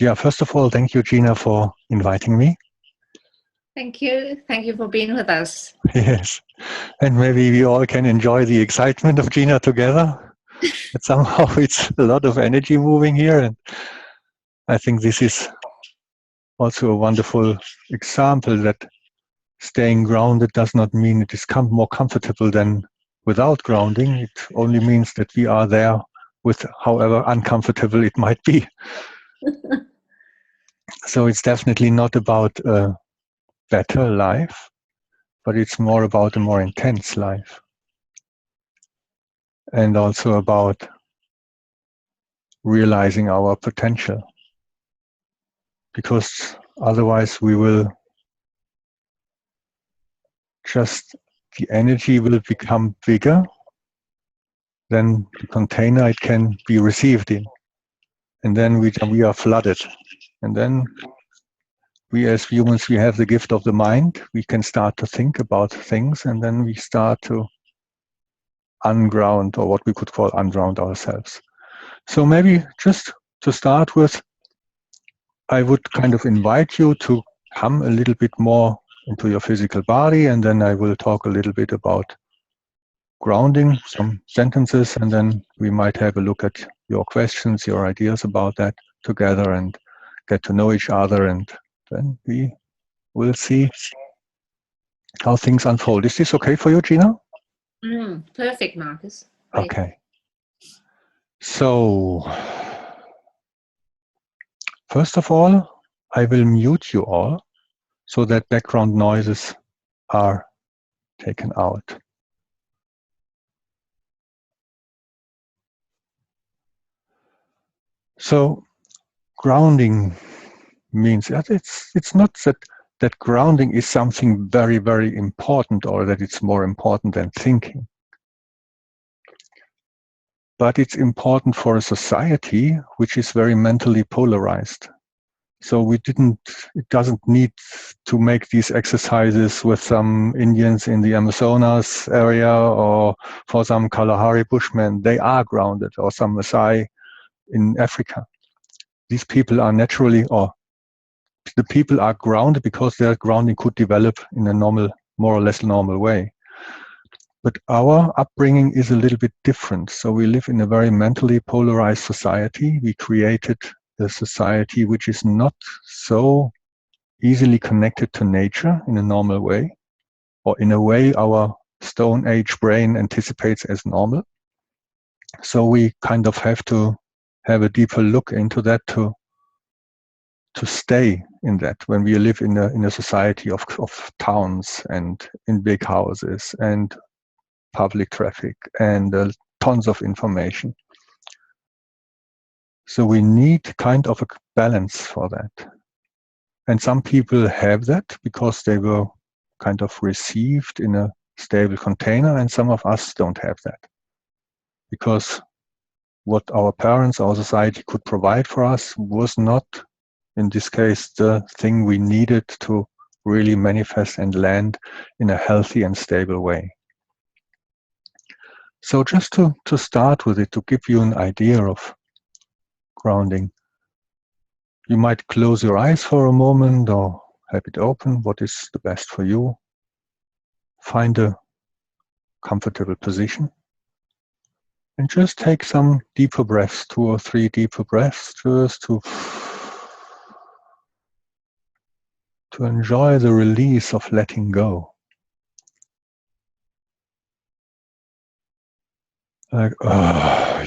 Yeah, first of all, thank you, Gina, for inviting me. Thank you. Thank you for being with us. Yes, and maybe we all can enjoy the excitement of Gina together. But somehow it's a lot of energy moving here, and I think this is also a wonderful example that staying grounded does not mean it is more comfortable than without grounding. It only means that we are there with however uncomfortable it might be. So it's definitely not about a better life, but it's more about a more intense life. And also about realizing our potential. Because otherwise we will just, the energy will become bigger than the container it can be received in. And then we are flooded. And then we as humans, we have the gift of the mind. We can start to think about things, and then we start to unground, or what we could call unground ourselves. So maybe just to start with, I would kind of invite you to come a little bit more into your physical body, and then I will talk a little bit about grounding, some sentences, and then we might have a look at your questions, your ideas about that together, and get to know each other, and then we will see how things unfold. Is this okay for you, Gina? Perfect, Markus. Great. Okay. So, first of all, I will mute you all so that background noises are taken out. So, grounding means it's not that grounding is something very, very important, or that it's more important than thinking. But it's important for a society which is very mentally polarized. So it doesn't need to make these exercises with some Indians in the Amazonas area, or for some Kalahari Bushmen. They are grounded, or some Maasai in Africa. These people are naturally, or the people are grounded because their grounding could develop in a normal, more or less normal way. But our upbringing is a little bit different. So we live in a very mentally polarized society. We created a society which is not so easily connected to nature in a normal way, or in a way our Stone Age brain anticipates as normal. So we kind of have to have a deeper look into that to stay in that when we live in a society of towns and in big houses and public traffic and tons of information. So we need kind of a balance for that. And some people have that because they were kind of received in a stable container, and some of us don't have that. Because what our parents, our society could provide for us was not, in this case, the thing we needed to really manifest and land in a healthy and stable way. So just to start with it, to give you an idea of grounding, you might close your eyes for a moment or have it open, what is the best for you. Find a comfortable position and just take some deeper breaths, 2 or 3 deeper breaths, just to enjoy the release of letting go. Like,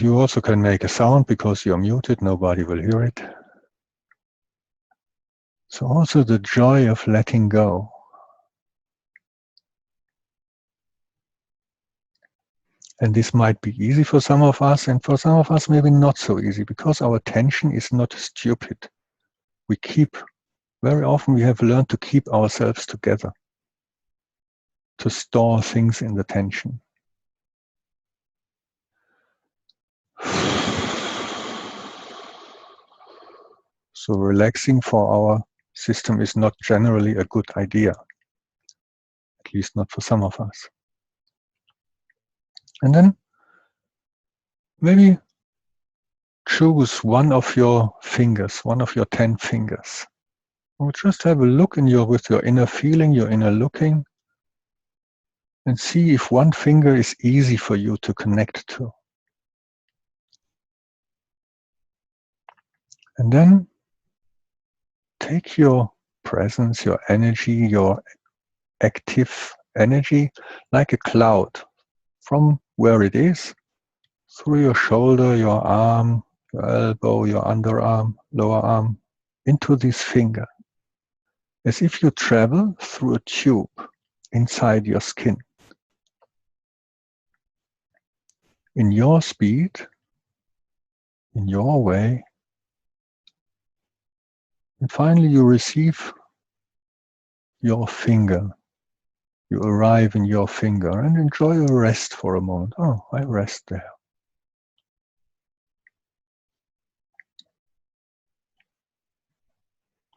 you also can make a sound because you're muted, nobody will hear it. So also the joy of letting go. And this might be easy for some of us, and for some of us maybe not so easy, because our attention is not stupid. Very often we have learned to keep ourselves together, to store things in the tension. So relaxing for our system is not generally a good idea, at least not for some of us. And then maybe choose one of your fingers, one of your 10 fingers. Or just have a look with your inner feeling, your inner looking, and see if one finger is easy for you to connect to. And then take your presence, your energy, your active energy, like a cloud, from where it is, through your shoulder, your arm, your elbow, your underarm, lower arm, into this finger, as if you travel through a tube inside your skin. In your speed, in your way, and finally you receive your finger. You arrive in your finger and enjoy a rest for a moment. Oh, I rest there.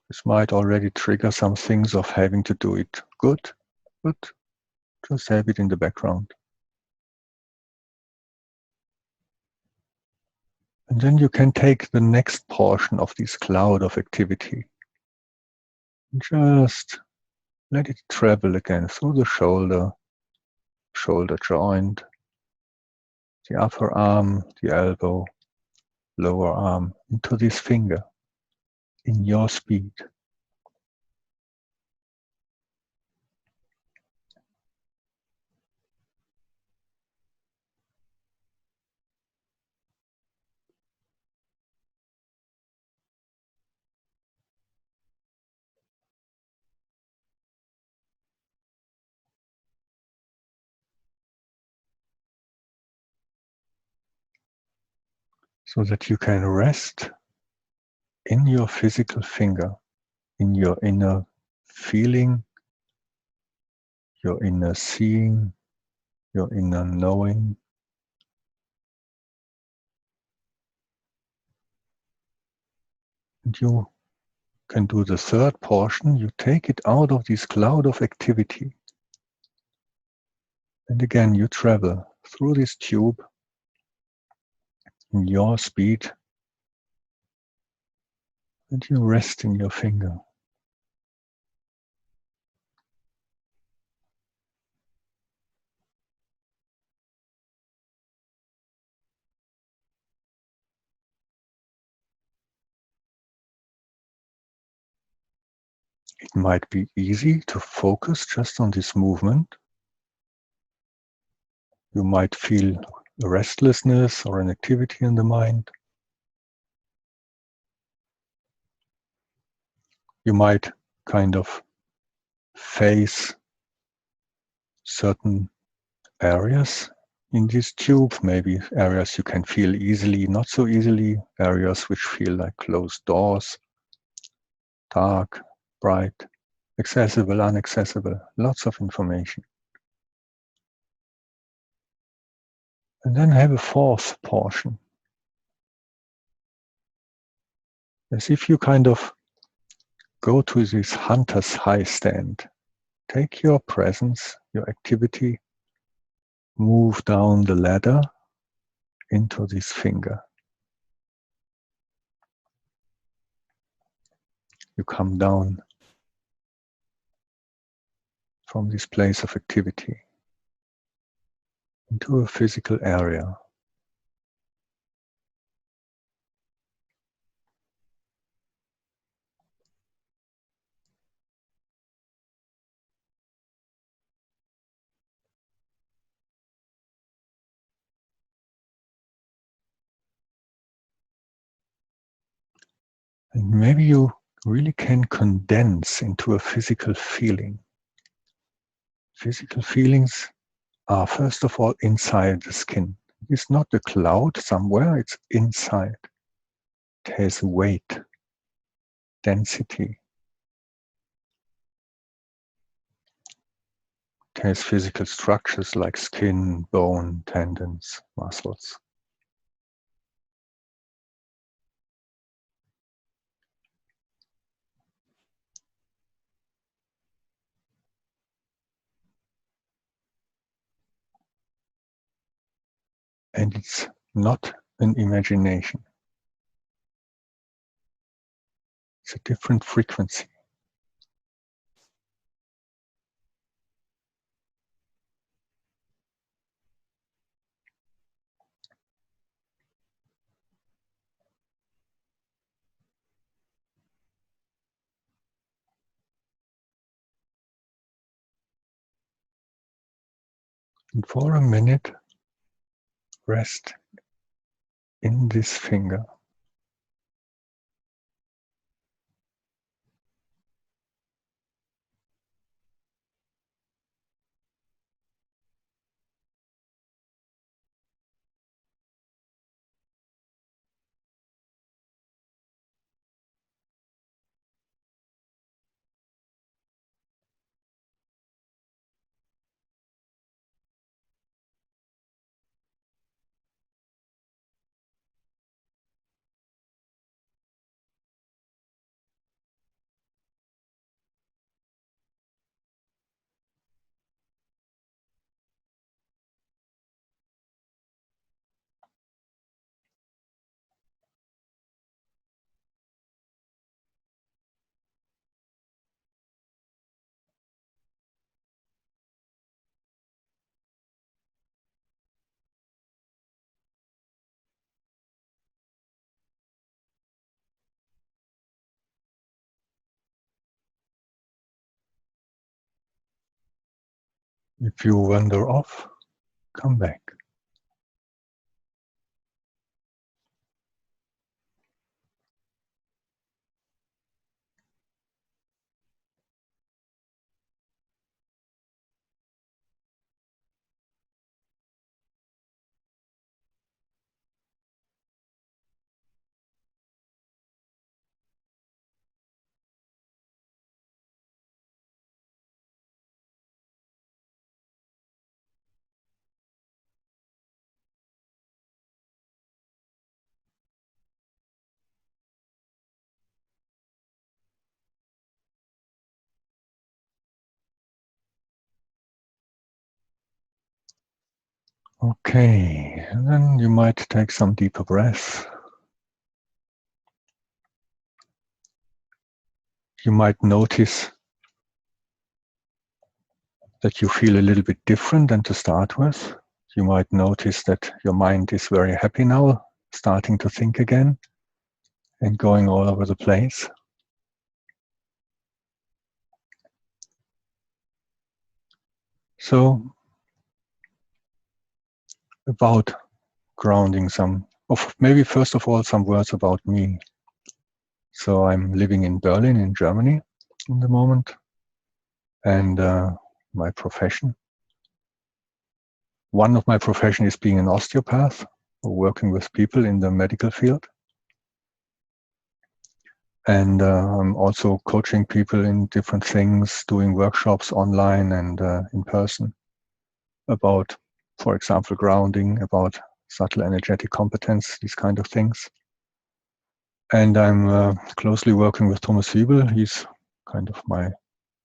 This might already trigger some things of having to do it good, but just have it in the background. And then you can take the next portion of this cloud of activity. Just let it travel again through the shoulder joint, the upper arm, the elbow, lower arm, into this finger in your speed. So that you can rest in your physical finger, in your inner feeling, your inner seeing, your inner knowing. And you can do the third portion. You take it out of this cloud of activity. And again, you travel through this tube in your speed, and you rest in your finger. It might be easy to focus just on this movement. You might feel a restlessness or an activity in the mind. You might kind of face certain areas in this tube, maybe areas you can feel easily, not so easily, areas which feel like closed doors, dark, bright, accessible, inaccessible, lots of information. And then have a fourth portion. As if you kind of go to this hunter's high stand. Take your presence, your activity, move down the ladder into this finger. You come down from this place of activity into a physical area. And maybe you really can condense into a physical feeling. Physical feelings are first of all inside the skin. It's not a cloud somewhere, it's inside. It has weight, density. It has physical structures like skin, bone, tendons, muscles. And it's not an imagination. It's a different frequency. And for a minute, rest in this finger. If you wander off, come back. Okay, and then you might take some deeper breaths. You might notice that you feel a little bit different than to start with. You might notice that your mind is very happy now, starting to think again and going all over the place. So, about grounding maybe first of all, some words about me. So I'm living in Berlin, in Germany, in the moment, and my profession. One of my profession is being an osteopath, working with people in the medical field. And I'm also coaching people in different things, doing workshops online and in person about, for example, grounding, about subtle energetic competence, these kind of things. And I'm closely working with Thomas Wiebel. He's kind of my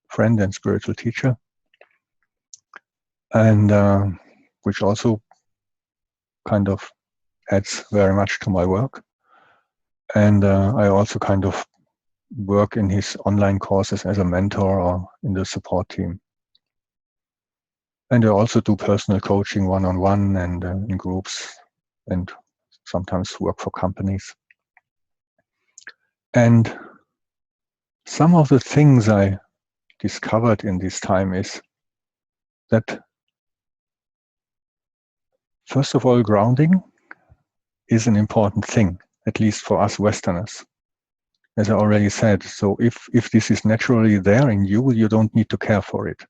friend and spiritual teacher, and which also kind of adds very much to my work. And I also kind of work in his online courses as a mentor or in the support team. And I also do personal coaching one-on-one and in groups, and sometimes work for companies. And some of the things I discovered in this time is that, first of all, grounding is an important thing, at least for us Westerners. As I already said, so if this is naturally there in you, you don't need to care for it.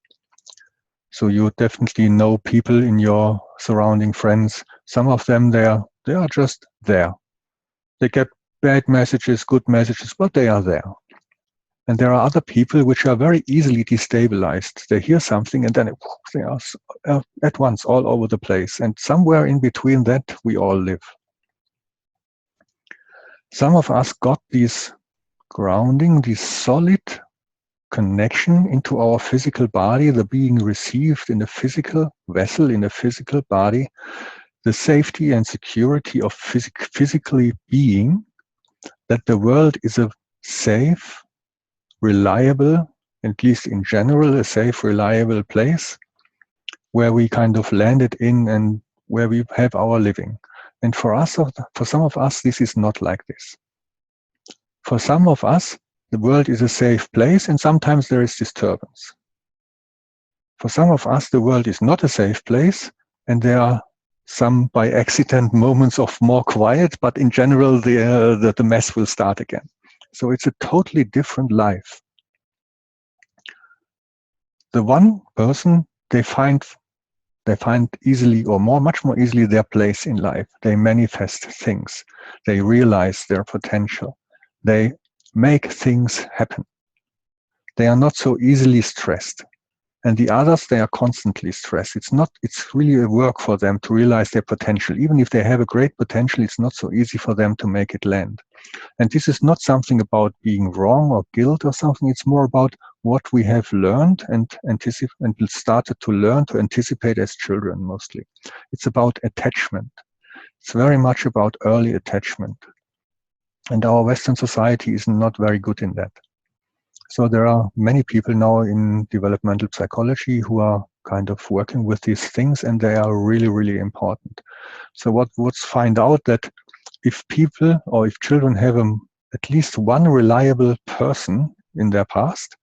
So you definitely know people in your surrounding friends. Some of them, they are just there. They get bad messages, good messages, but they are there. And there are other people which are very easily destabilized. They hear something and then they are at once all over the place. And somewhere in between that, we all live. Some of us got this grounding, this solid connection into our physical body, the being received in a physical vessel, in a physical body, the safety and security of physically being, that the world is a safe, reliable, at least in general, a safe, reliable place where we kind of landed in and where we have our living. And for some of us, this is not like this. For some of us, the world is a safe place and sometimes there is disturbance. For some of us, the world is not a safe place and there are some by accident moments of more quiet, but in general, the mess will start again. So it's a totally different life. The one person, they find easily or much more easily their place in life. They manifest things. They realize their potential. They make things happen. They are not so easily stressed. And the others, they are constantly stressed. It's really a work for them to realize their potential. Even if they have a great potential, it's not so easy for them to make it land. And this is not something about being wrong or guilt or something. It's more about what we have learned and started to learn to anticipate as children mostly. It's about attachment. It's very much about early attachment. And our Western society is not very good in that. So there are many people now in developmental psychology who are kind of working with these things, and they are really, really important. So let's find out that if people or if children have at least one reliable person in their past,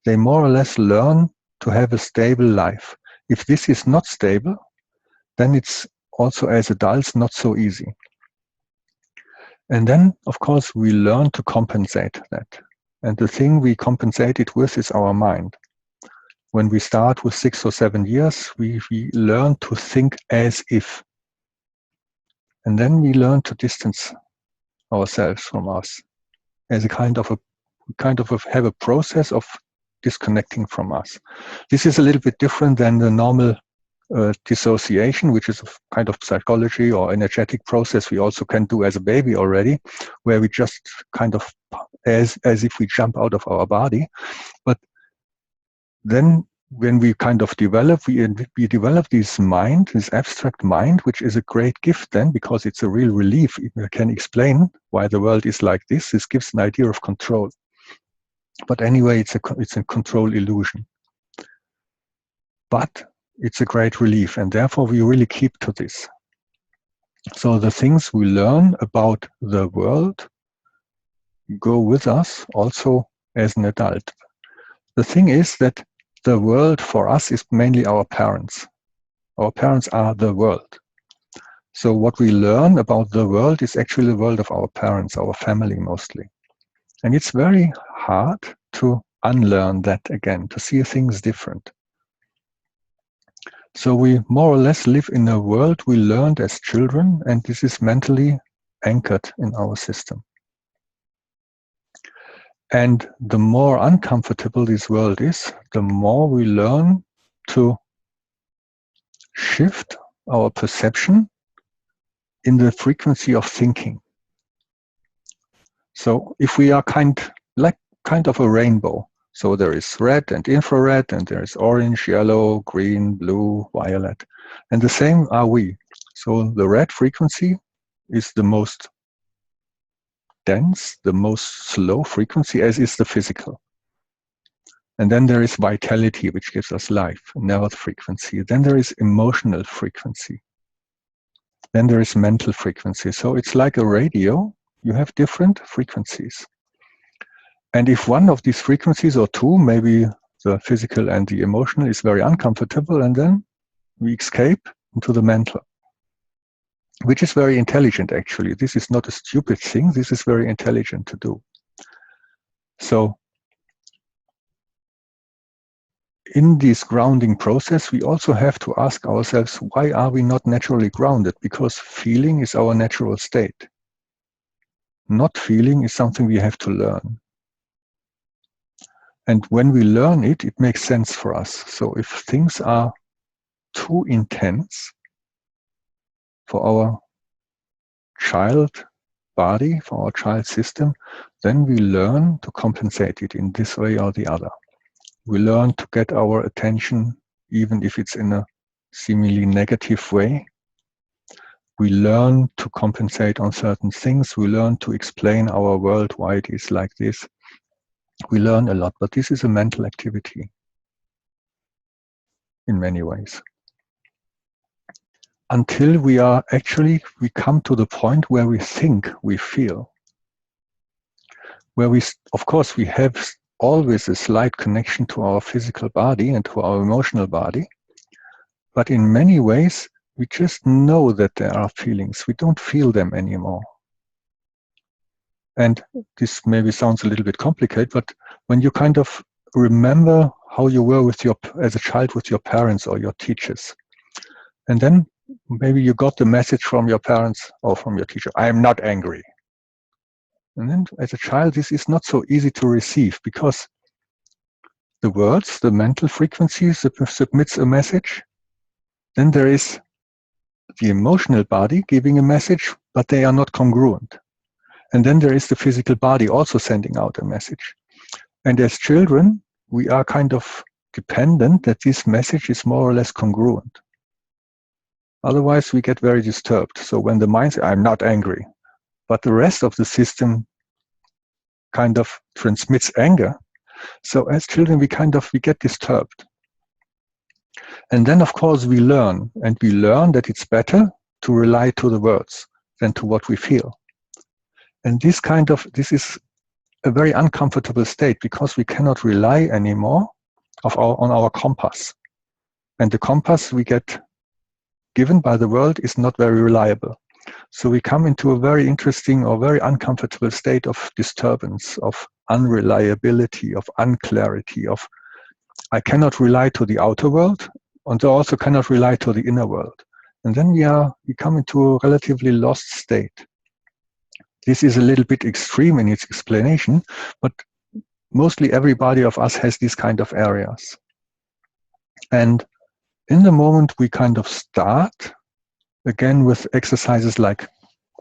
they more or less learn to have a stable life. If this is not stable, then it's also as adults not so easy. And then, of course, we learn to compensate that. And the thing we compensate it with is our mind. When we start with 6 or 7 years, we learn to think as if. And then we learn to distance ourselves from us as a kind of have a process of disconnecting from us. This is a little bit different than the normal dissociation, which is a kind of psychology or energetic process we also can do as a baby already, where we just kind of as if we jump out of our body. But then when we kind of develop, we develop this abstract mind, which is a great gift then, because it's a real relief. We can explain why the world is like this. This gives an idea of control. But anyway, it's a control illusion. But it's a great relief, and therefore we really keep to this. So the things we learn about the world go with us also as an adult. The thing is that the world for us is mainly our parents. Our parents are the world. So what we learn about the world is actually the world of our parents, our family mostly. And it's very hard to unlearn that again, to see things different. So we more or less live in a world we learned as children, and this is mentally anchored in our system. And the more uncomfortable this world is, the more we learn to shift our perception in the frequency of thinking. So if we are kind of a rainbow, so there is red and infrared, and there is orange, yellow, green, blue, violet. And the same are we. So the red frequency is the most dense, the most slow frequency, as is the physical. And then there is vitality, which gives us life, nerve frequency. Then there is emotional frequency. Then there is mental frequency. So it's like a radio. You have different frequencies. And if one of these frequencies or two, maybe the physical and the emotional, is very uncomfortable, and then we escape into the mental, which is very intelligent, actually. This is not a stupid thing. This is very intelligent to do. So in this grounding process, we also have to ask ourselves, why are we not naturally grounded? Because feeling is our natural state. Not feeling is something we have to learn. And when we learn it, it makes sense for us. So if things are too intense for our child body, for our child system, then we learn to compensate it in this way or the other. We learn to get our attention, even if it's in a seemingly negative way. We learn to compensate on certain things. We learn to explain our world why it is like this. We learn a lot, but this is a mental activity in many ways. Until we come to the point where we think, we feel. Where of course, we have always a slight connection to our physical body and to our emotional body. But in many ways, we just know that there are feelings. We don't feel them anymore. And this maybe sounds a little bit complicated, but when you kind of remember how you were as a child with your parents or your teachers, and then maybe you got the message from your parents or from your teacher, I am not angry. And then as a child, this is not so easy to receive because the words, the mental frequency submits a message. Then there is the emotional body giving a message, but they are not congruent. And then there is the physical body also sending out a message. And as children, we are kind of dependent that this message is more or less congruent. Otherwise, we get very disturbed. So when the mind says, I'm not angry, but the rest of the system kind of transmits anger. So as children, we get disturbed. And then, of course, we learn that it's better to rely to the words than to what we feel. And this is a very uncomfortable state because we cannot rely anymore on our compass. And the compass we get given by the world is not very reliable. So we come into a very interesting or very uncomfortable state of disturbance, of unreliability, of unclarity, of I cannot rely to the outer world, and I also cannot rely to the inner world. And then we come into a relatively lost state. This is a little bit extreme in its explanation, but mostly everybody of us has these kind of areas. And in the moment we kind of start, again with exercises like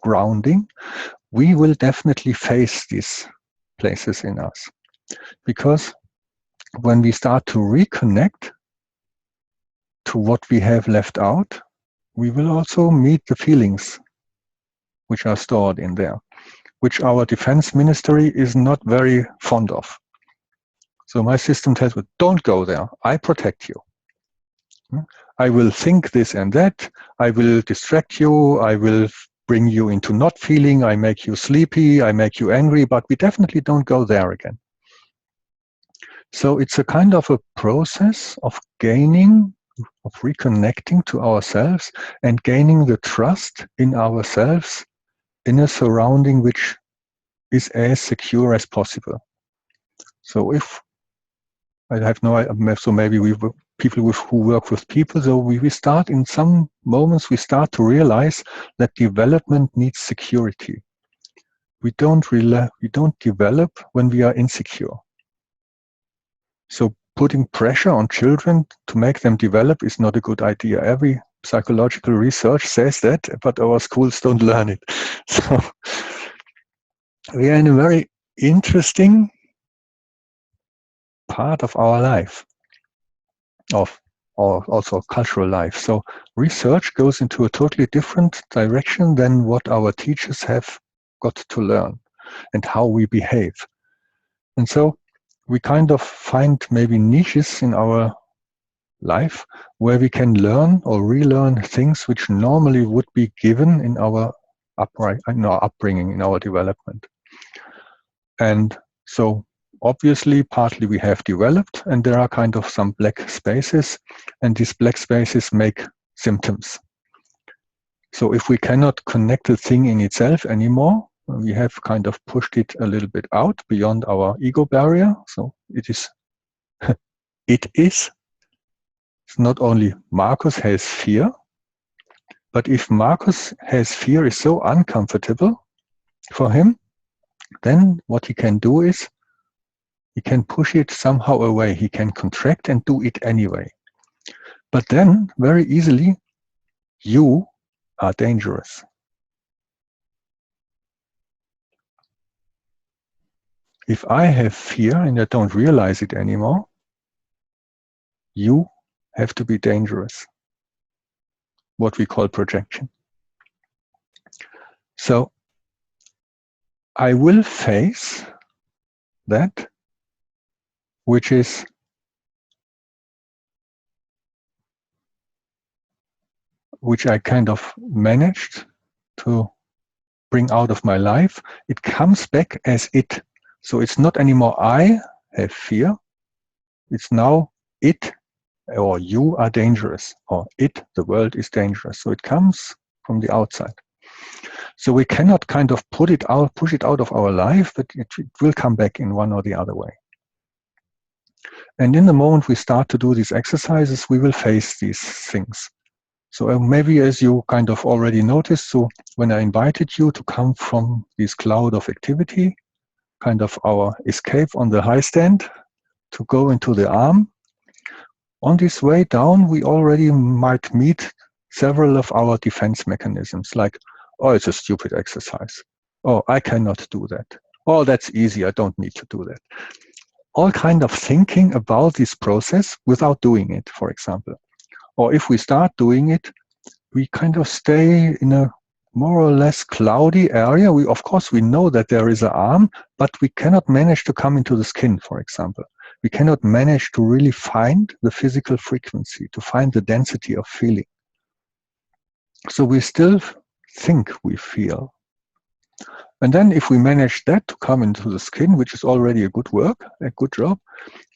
grounding, we will definitely face these places in us. Because when we start to reconnect to what we have left out, we will also meet the feelings which are stored in there, which our defense ministry is not very fond of. So my system tells me, don't go there, I protect you. I will think this and that, I will distract you, I will bring you into not feeling, I make you sleepy, I make you angry, but we definitely don't go there again. So it's a kind of a process of reconnecting to ourselves and gaining the trust in ourselves in a surrounding which is as secure as possible. So if I have no idea, so maybe people who work with people, so we start in some moments, we start to realize that development needs security. We don't develop when we are insecure. So putting pressure on children to make them develop is not a good idea. Every psychological research says that, but our schools don't learn it. So we are in a very interesting part of our life, of also cultural life. So research goes into a totally different direction than what our teachers have got to learn and how we behave. And so we kind of find maybe niches in our life where we can learn or relearn things which normally would be given in our upbringing, in our development. And so obviously, partly we have developed, and there are kind of some black spaces, and these black spaces make symptoms. So if we cannot connect the thing in itself anymore, we have kind of pushed it a little bit out beyond our ego barrier. So it is, it's not only Markus has fear, but if Markus has fear is so uncomfortable for him, then what he can do is he can push it somehow away. He can contract and do it anyway. But then, very easily, you are dangerous. If I have fear and I don't realize it anymore, you have to be dangerous. What we call projection. So I will face that which I kind of managed to bring out of my life. It comes back as it. So it's not anymore I have fear. It's now it or you are dangerous, or it, the world, is dangerous. So it comes from the outside. So we cannot kind of push it out of our life, but it will come back in one or the other way. And in the moment we start to do these exercises, we will face these things. So maybe, as you kind of already noticed, so when I invited you to come from this cloud of activity, kind of our escape on the high stand, to go into the arm, on this way down, we already might meet several of our defense mechanisms, like, oh, it's a stupid exercise. Oh, I cannot do that. Oh, that's easy. I don't need to do that. All kind of thinking about this process without doing it, for example. Or if we start doing it, we kind of stay in a more or less cloudy area. Of course, we know that there is an arm, but we cannot manage to come into the skin, for example. We cannot manage to really find the physical frequency, to find the density of feeling. So we still think we feel. And then if we manage that to come into the skin, which is already a good work, a good job,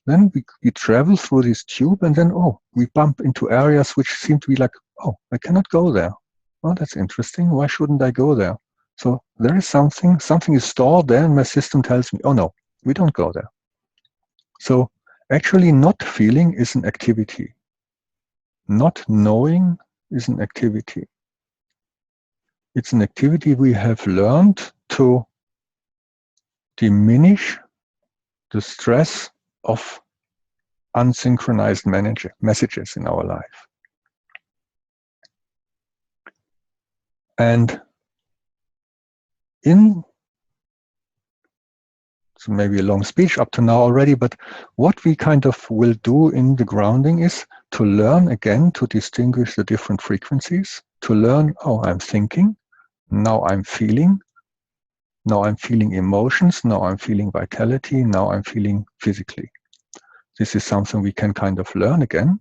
then we travel through this tube, and then, oh, we bump into areas which seem to be like, oh, I cannot go there. Oh, that's interesting. Why shouldn't I go there? So there is something is stored there, and my system tells me, oh no, we don't go there. So actually not feeling is an activity. Not knowing is an activity. It's an activity we have learned to diminish the stress of unsynchronized messages in our life. And so maybe a long speech up to now already, but what we kind of will do in the grounding is to learn again to distinguish the different frequencies, to learn, oh, I'm thinking, now I'm feeling emotions, now I'm feeling vitality, now I'm feeling physically. This is something we can kind of learn again.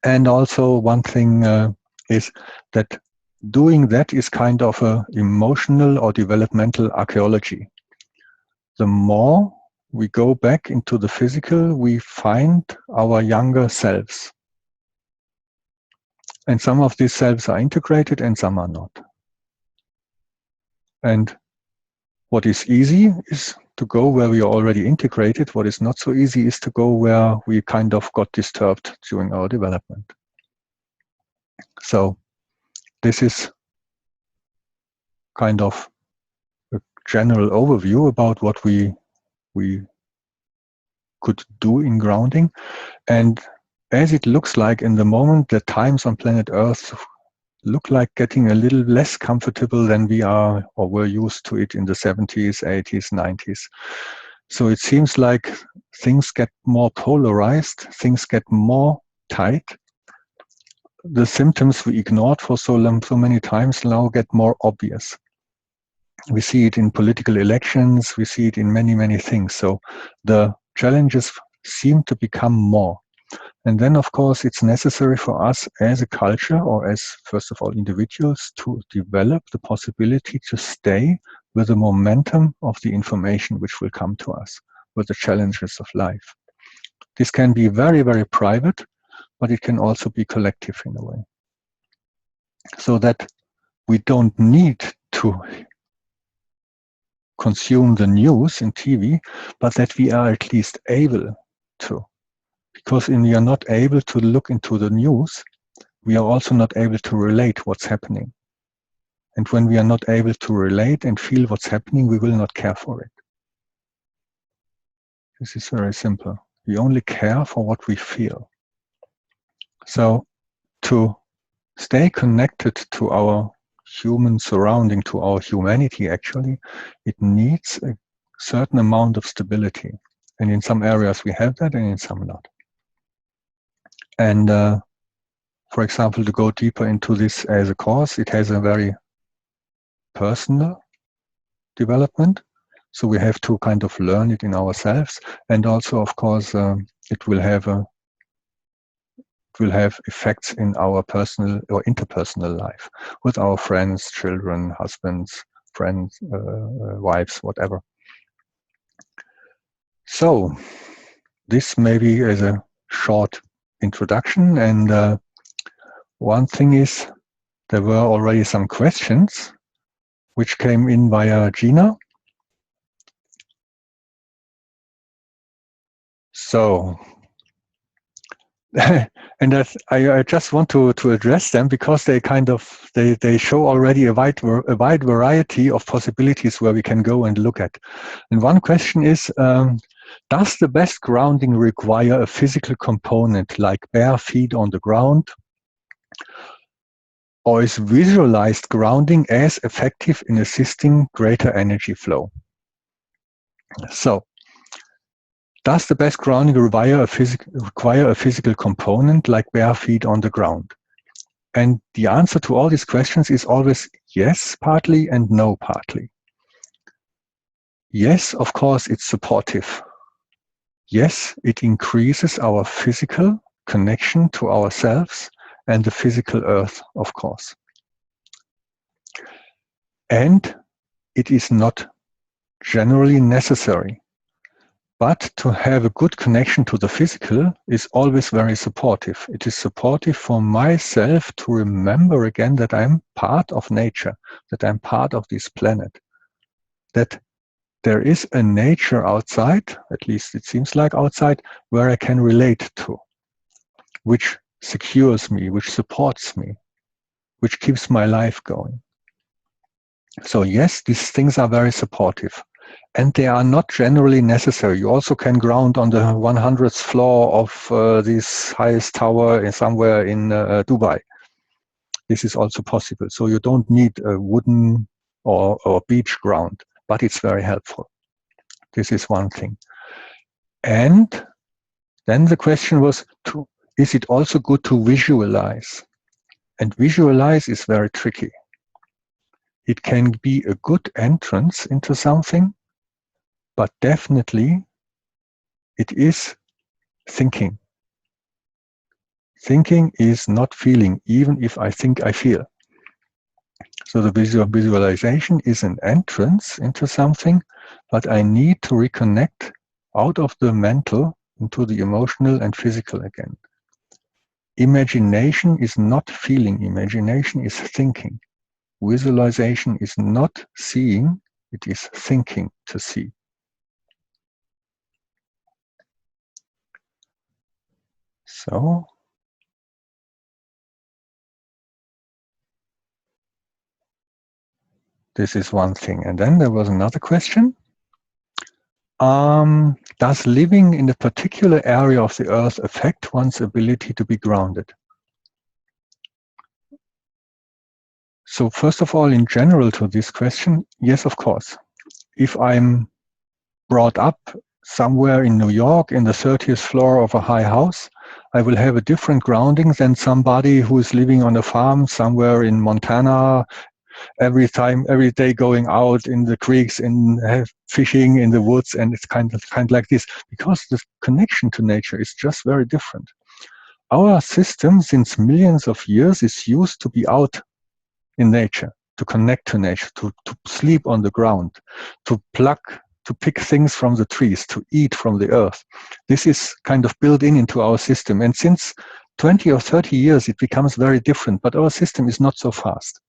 And also one thing is that doing that is kind of a emotional or developmental archeology. The more we go back into the physical, we find our younger selves. And some of these selves are integrated and some are not. And what is easy is to go where we are already integrated. What is not so easy is to go where we kind of got disturbed during our development. So this is kind of a general overview about what we could do in grounding. And as it looks like in the moment, the times on planet Earth look like getting a little less comfortable than we are or were used to it in the 70s, 80s, 90s. So it seems like things get more polarized, things get more tight. The symptoms we ignored for so many times now get more obvious. We see it in political elections, we see it in many, many things. So the challenges seem to become more. And then, of course, it's necessary for us as a culture, or as, first of all, individuals, to develop the possibility to stay with the momentum of the information which will come to us, with the challenges of life. This can be very, very private, but it can also be collective in a way. So that we don't need to consume the news in TV, but that we are at least able to. Because when we are not able to look into the news, we are also not able to relate what's happening. And when we are not able to relate and feel what's happening, we will not care for it. This is very simple. We only care for what we feel. So to stay connected to our human surrounding, to our humanity actually, it needs a certain amount of stability. And in some areas we have that and in some not. And for example, to go deeper into this as a course, it has a very personal development. So we have to kind of learn it in ourselves, and also, of course, it will have effects in our personal or interpersonal life with our friends, children, husbands, friends, wives, whatever. So this maybe is a short introduction, and one thing is there were already some questions which came in via Gina. So, and I just want to address them because they kind of they show already a wide variety of possibilities where we can go and look at. And one question is, does the best grounding require a physical component like bare feet on the ground, or is visualized grounding as effective in assisting greater energy flow? So, does the best grounding require a physical component like bare feet on the ground? And the answer to all these questions is always yes, partly, and no, partly. Yes, of course, it's supportive. Yes, it increases our physical connection to ourselves and the physical earth, of course. And it is not generally necessary. But to have a good connection to the physical is always very supportive. It is supportive for myself to remember again that I'm part of nature, that I'm part of this planet, that there is a nature outside, at least it seems like outside, where I can relate to, which secures me, which supports me, which keeps my life going. So yes, these things are very supportive. And they are not generally necessary. You also can ground on the 100th floor of this highest tower somewhere in Dubai. This is also possible. So you don't need a wooden or beach ground, but it's very helpful. This is one thing. And then the question was, is it also good to visualize? And visualize is very tricky. It can be a good entrance into something, but definitely it is thinking. Thinking is not feeling, even if I think I feel. So the visualization is an entrance into something, but I need to reconnect out of the mental into the emotional and physical again. Imagination is not feeling, imagination is thinking. Visualization is not seeing, it is thinking to see. So, this is one thing. And then there was another question. Does living in a particular area of the earth affect one's ability to be grounded? So first of all, in general to this question, yes, of course. If I'm brought up somewhere in New York in the 30th floor of a high house, I will have a different grounding than somebody who is living on a farm somewhere in Montana, every day going out in the creeks and fishing in the woods, and it's kind of like this, because the connection to nature is just very different. Our system since millions of years is used to be out in nature, to connect to nature, to sleep on the ground, to pick things from the trees, to eat from the earth. This is kind of built into our system. And since 20 or 30 years, it becomes very different, but our system is not so fast.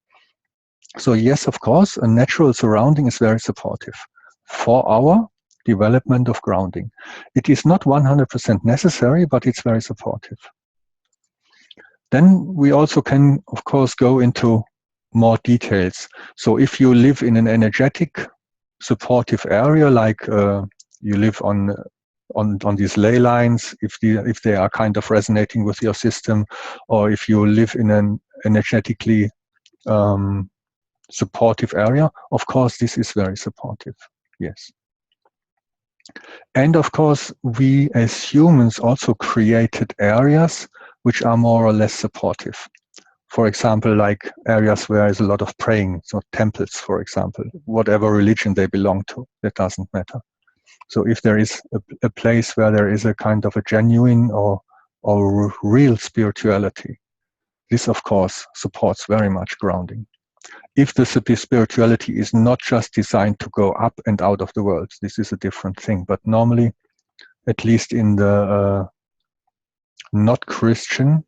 So yes, of course, a natural surrounding is very supportive for our development of grounding. It is not 100% necessary, but it's very supportive. Then we also can, of course, go into more details. So if you live in an energetic, supportive area, like you live on these ley lines, if they are kind of resonating with your system, or if you live in an energetically supportive area, of course, this is very supportive. Yes. And of course, we as humans also created areas which are more or less supportive. For example, like areas where there's a lot of praying, so temples, for example, whatever religion they belong to, that doesn't matter. So if there is a place where there is a kind of a genuine or real spirituality, this of course supports very much grounding. If the spirituality is not just designed to go up and out of the world, this is a different thing. But normally, at least in the not Christian,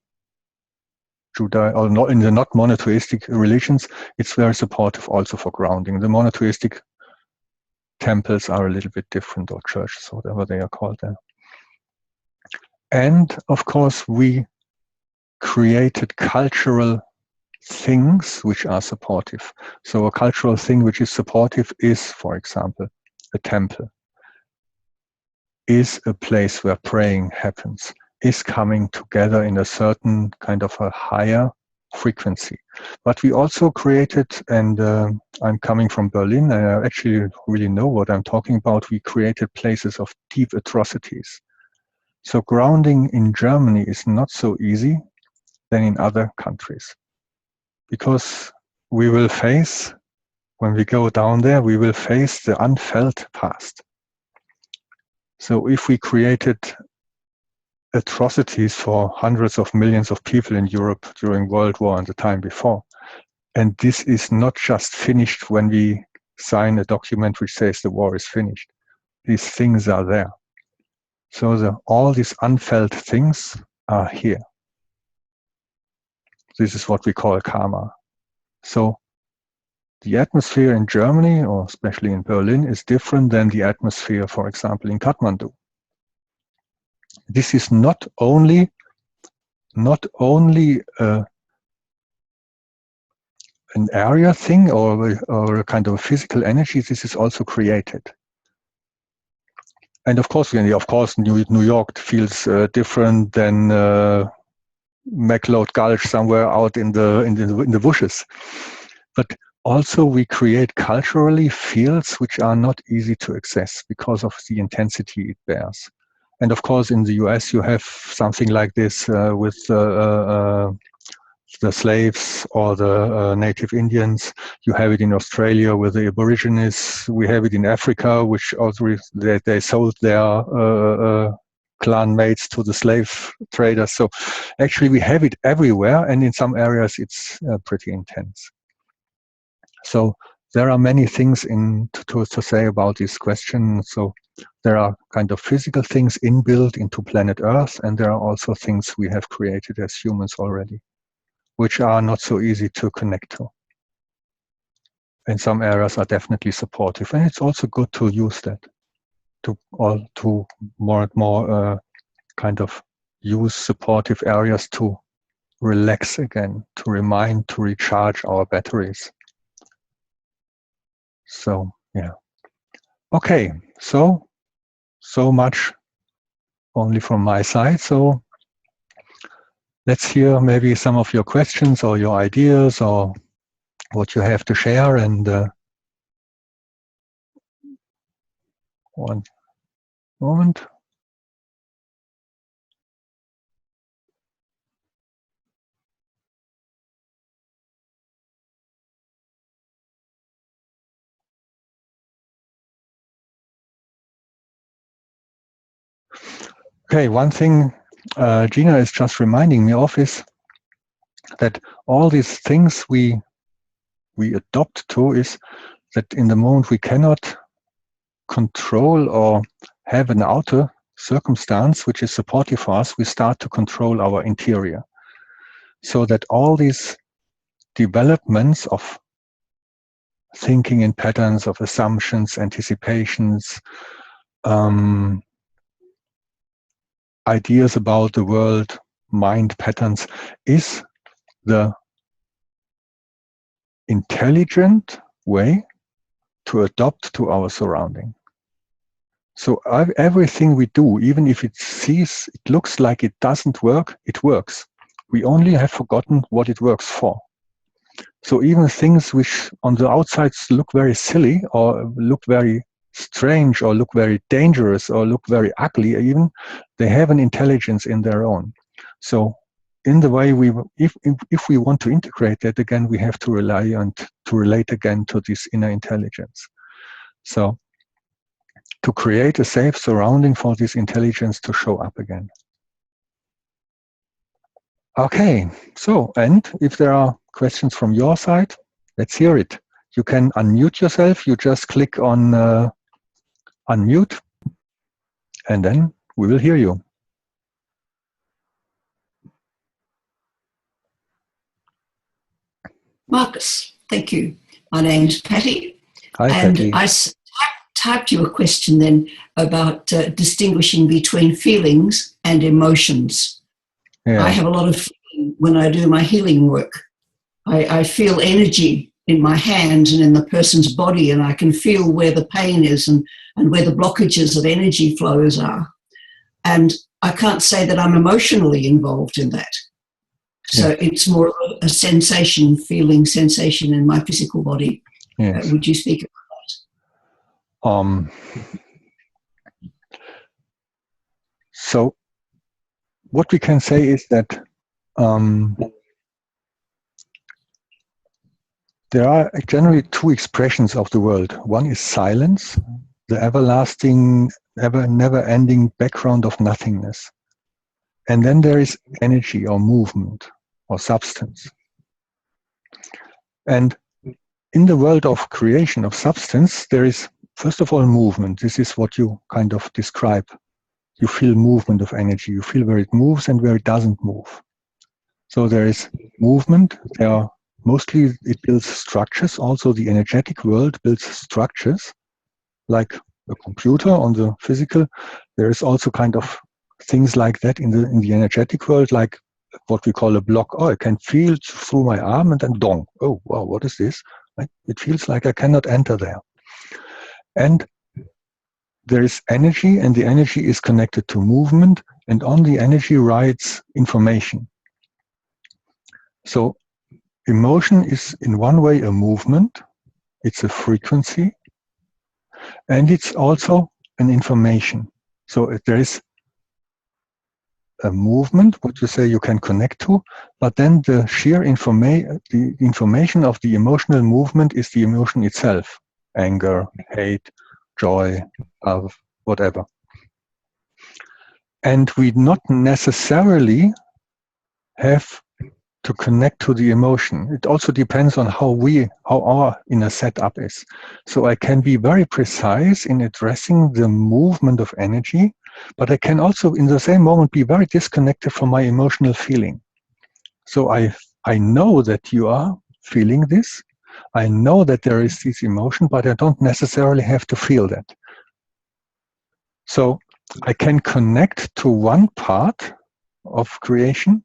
or not in the not monotheistic religions, it's very supportive also for grounding. The monotheistic temples are a little bit different, or churches, whatever they are called there. And of course, we created cultural things which are supportive. So a cultural thing which is supportive is, for example, a temple, is a place where praying happens, is coming together in a certain kind of a higher frequency. But we also created, and I'm coming from Berlin, and I actually really know what I'm talking about, we created places of deep atrocities. So grounding in Germany is not so easy than in other countries. Because we will face, when we go down there, we will face the unfelt past. So if we created atrocities for hundreds of millions of people in Europe during World War and the time before, and this is not just finished when we sign a document which says the war is finished. These things are there. So all these unfelt things are here. This is what we call karma. So the atmosphere in Germany, or especially in Berlin, is different than the atmosphere, for example, in Kathmandu. This is not only an area thing or a kind of physical energy. This is also created. And of course, New York feels different than McLeod Gulch somewhere out in the bushes. But also we create culturally fields which are not easy to access because of the intensity it bears. And of course, in the US, you have something like this with the slaves or the native Indians. You have it in Australia with the Aborigines. We have it in Africa, which also they sold their clan mates to the slave traders. So actually we have it everywhere, and in some areas it's pretty intense. So there are many things to say about this question. So there are kind of physical things inbuilt into planet Earth, and there are also things we have created as humans already, which are not so easy to connect to. And some areas are definitely supportive, and it's also good to use that to more and more kind of use supportive areas to relax again, to remind, to recharge our batteries. So yeah. Okay, so much only from my side. So let's hear maybe some of your questions or your ideas or what you have to share. And one moment. Okay, one thing Gina is just reminding me of is that all these things we adopt to is that in the moment we cannot control or have an outer circumstance which is supportive for us, we start to control our interior. So that all these developments of thinking in patterns, of assumptions, anticipations, ideas about the world, mind patterns, is the intelligent way to adopt to our surrounding. So everything we do, even if it looks like it doesn't work, it works. We only have forgotten what it works for. So even things which on the outside look very silly or look very strange or look very dangerous or look very ugly even, they have an intelligence in their own. So in the way if we want to integrate that again, we have to rely on to relate again to this inner intelligence. So to create a safe surrounding for this intelligence to show up again. Okay, so, and if there are questions from your side, let's hear it. You can unmute yourself. You just click on unmute, and then we will hear you. Markus, thank you. My name's Patty. Hi, Patty. I typed you a question then about distinguishing between feelings and emotions. Yeah. I have a lot of feeling when I do my healing work. I feel energy in my hands and in the person's body, and I can feel where the pain is and where the blockages of energy flows are. And I can't say that I'm emotionally involved in that. So it's more a sensation, feeling sensation in my physical body. Yes. Would you speak about that? So what we can say is that there are generally two expressions of the world. One is silence, the everlasting, never-ending background of nothingness. And then there is energy or movement or substance. And in the world of creation of substance, there is, first of all, movement. This is what you kind of describe. You feel movement of energy. You feel where it moves and where it doesn't move. So there is movement. There are mostly it builds structures. Also, the energetic world builds structures, like a computer on the physical. There is also kind of things like that in the energetic world, like what we call a block. Oh, I can feel through my arm and then dong. Oh, wow, what is this? It feels like I cannot enter there. And there is energy, and the energy is connected to movement, and on the energy rides information. So emotion is in one way a movement, it's a frequency, and it's also an information. So there is a movement, what you say you can connect to, but then the sheer information of the emotional movement is the emotion itself. Anger, hate, joy, love, whatever. And we not necessarily have to connect to the emotion. It also depends on how our inner setup is. So I can be very precise in addressing the movement of energy, but I can also in the same moment be very disconnected from my emotional feeling. So I know that you are feeling this. I know that there is this emotion, but I don't necessarily have to feel that. So I can connect to one part of creation,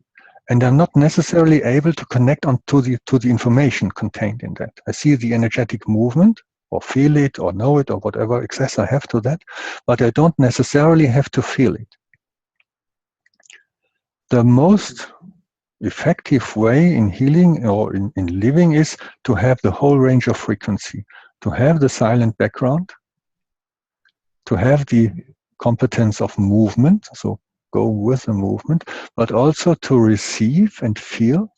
and I'm not necessarily able to connect to the information contained in that. I see the energetic movement, or feel it, or know it, or whatever access I have to that, but I don't necessarily have to feel it. The most effective way in healing or in living is to have the whole range of frequency, to have the silent background, to have the competence of movement, so go with the movement, but also to receive and feel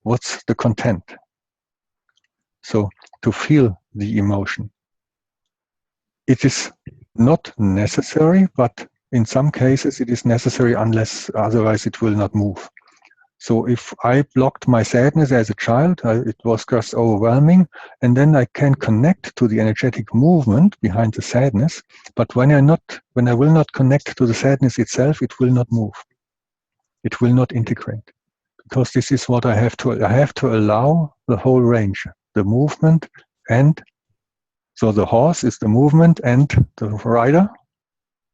what's the content. So to feel the emotion. It is not necessary, but in some cases it is necessary, unless otherwise it will not move. So if I blocked my sadness as a child, it was just overwhelming, and then I can connect to the energetic movement behind the sadness, but when I will not connect to the sadness itself, it will not move. It will not integrate. Because this is what I have to allow the whole range, the movement, and so the horse is the movement, and the rider,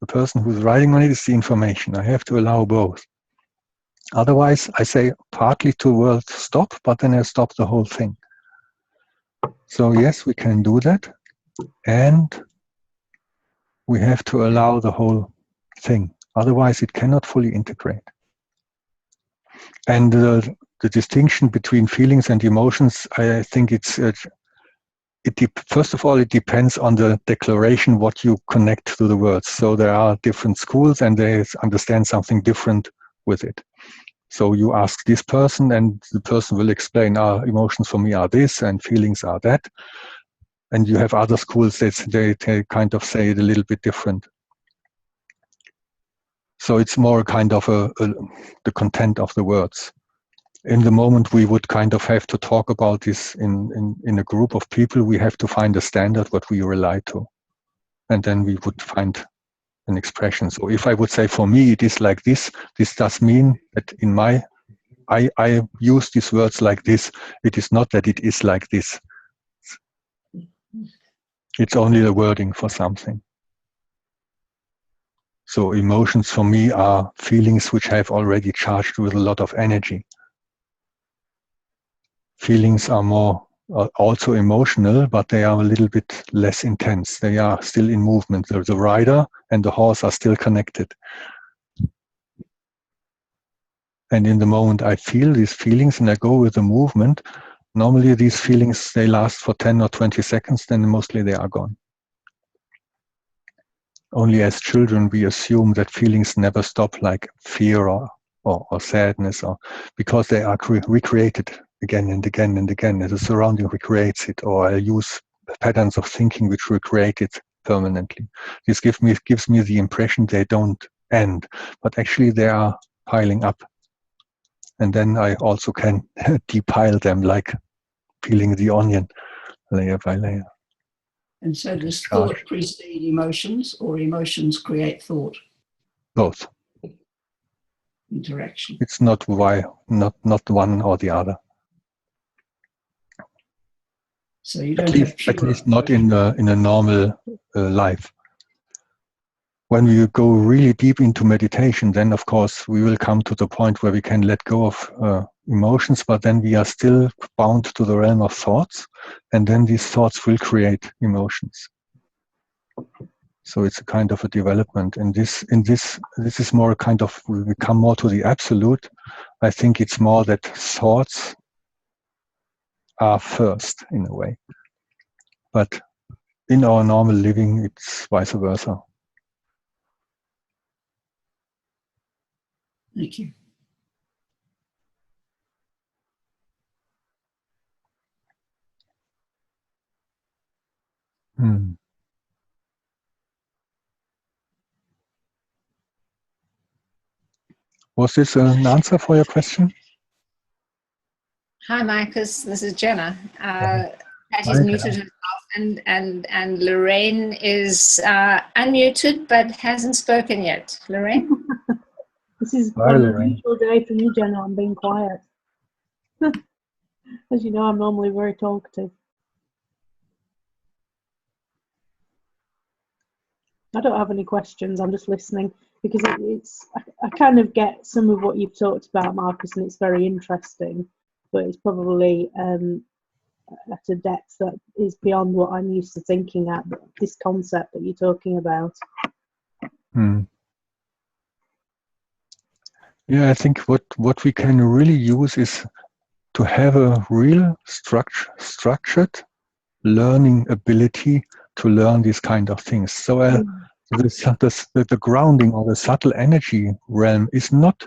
the person who's riding on it, is the information. I have to allow both. Otherwise, I say partly to the world stop, but then I stop the whole thing. So yes, we can do that, and we have to allow the whole thing. Otherwise, it cannot fully integrate. And the distinction between feelings and emotions, I think first of all, it depends on the declaration, what you connect to the words. So there are different schools, and they understand something different with it. So you ask this person, and the person will explain, emotions for me are this, and feelings are that. And you have other schools that they kind of say it a little bit different. So it's more kind of the content of the words. In the moment we would kind of have to talk about this in a group of people, we have to find a standard what we rely to. And then we would find an expression. So if I would say, for me, it is like this does mean that in I use these words like this. It is not that it is like this. It's only the wording for something. So emotions for me are feelings which have already charged with a lot of energy. Feelings are more also emotional, but they are a little bit less intense. They are still in movement. The rider and the horse are still connected. And in the moment I feel these feelings and I go with the movement, normally these feelings, they last for 10 or 20 seconds, then mostly they are gone. Only as children we assume that feelings never stop, like fear or sadness, or because they are recreated again and again and again. The surrounding recreates it, or I use patterns of thinking which recreate it permanently. This gives me the impression they don't end, but actually they are piling up. And then I also can depile them, like peeling the onion layer by layer. And so does thought precede emotions, or emotions create thought? Both. Interaction. It's not not one or the other. So you don't have pure, at least not in a normal life. When we go really deep into meditation, then of course we will come to the point where we can let go of emotions, but then we are still bound to the realm of thoughts, and then these thoughts will create emotions. So it's a kind of a development. And this is more a kind of, we come more to the absolute. I think it's more that thoughts are first in a way. But in our normal living, it's vice versa. Thank you. Was this an answer for your question? Hi, Markus. This is Jenna. Patty's muted herself, and Lorraine is unmuted but hasn't spoken yet. Lorraine? This is quite an unusual day for you, Jenna. I'm being quiet. As you know, I'm normally very talkative. I don't have any questions. I'm just listening because I kind of get some of what you've talked about, Markus, and it's very interesting. But it's probably at a depth that is beyond what I'm used to thinking at. This concept that you're talking about. Yeah, I think what we can really use is to have a real structured learning ability to learn these kind of things. So the grounding or the subtle energy realm is not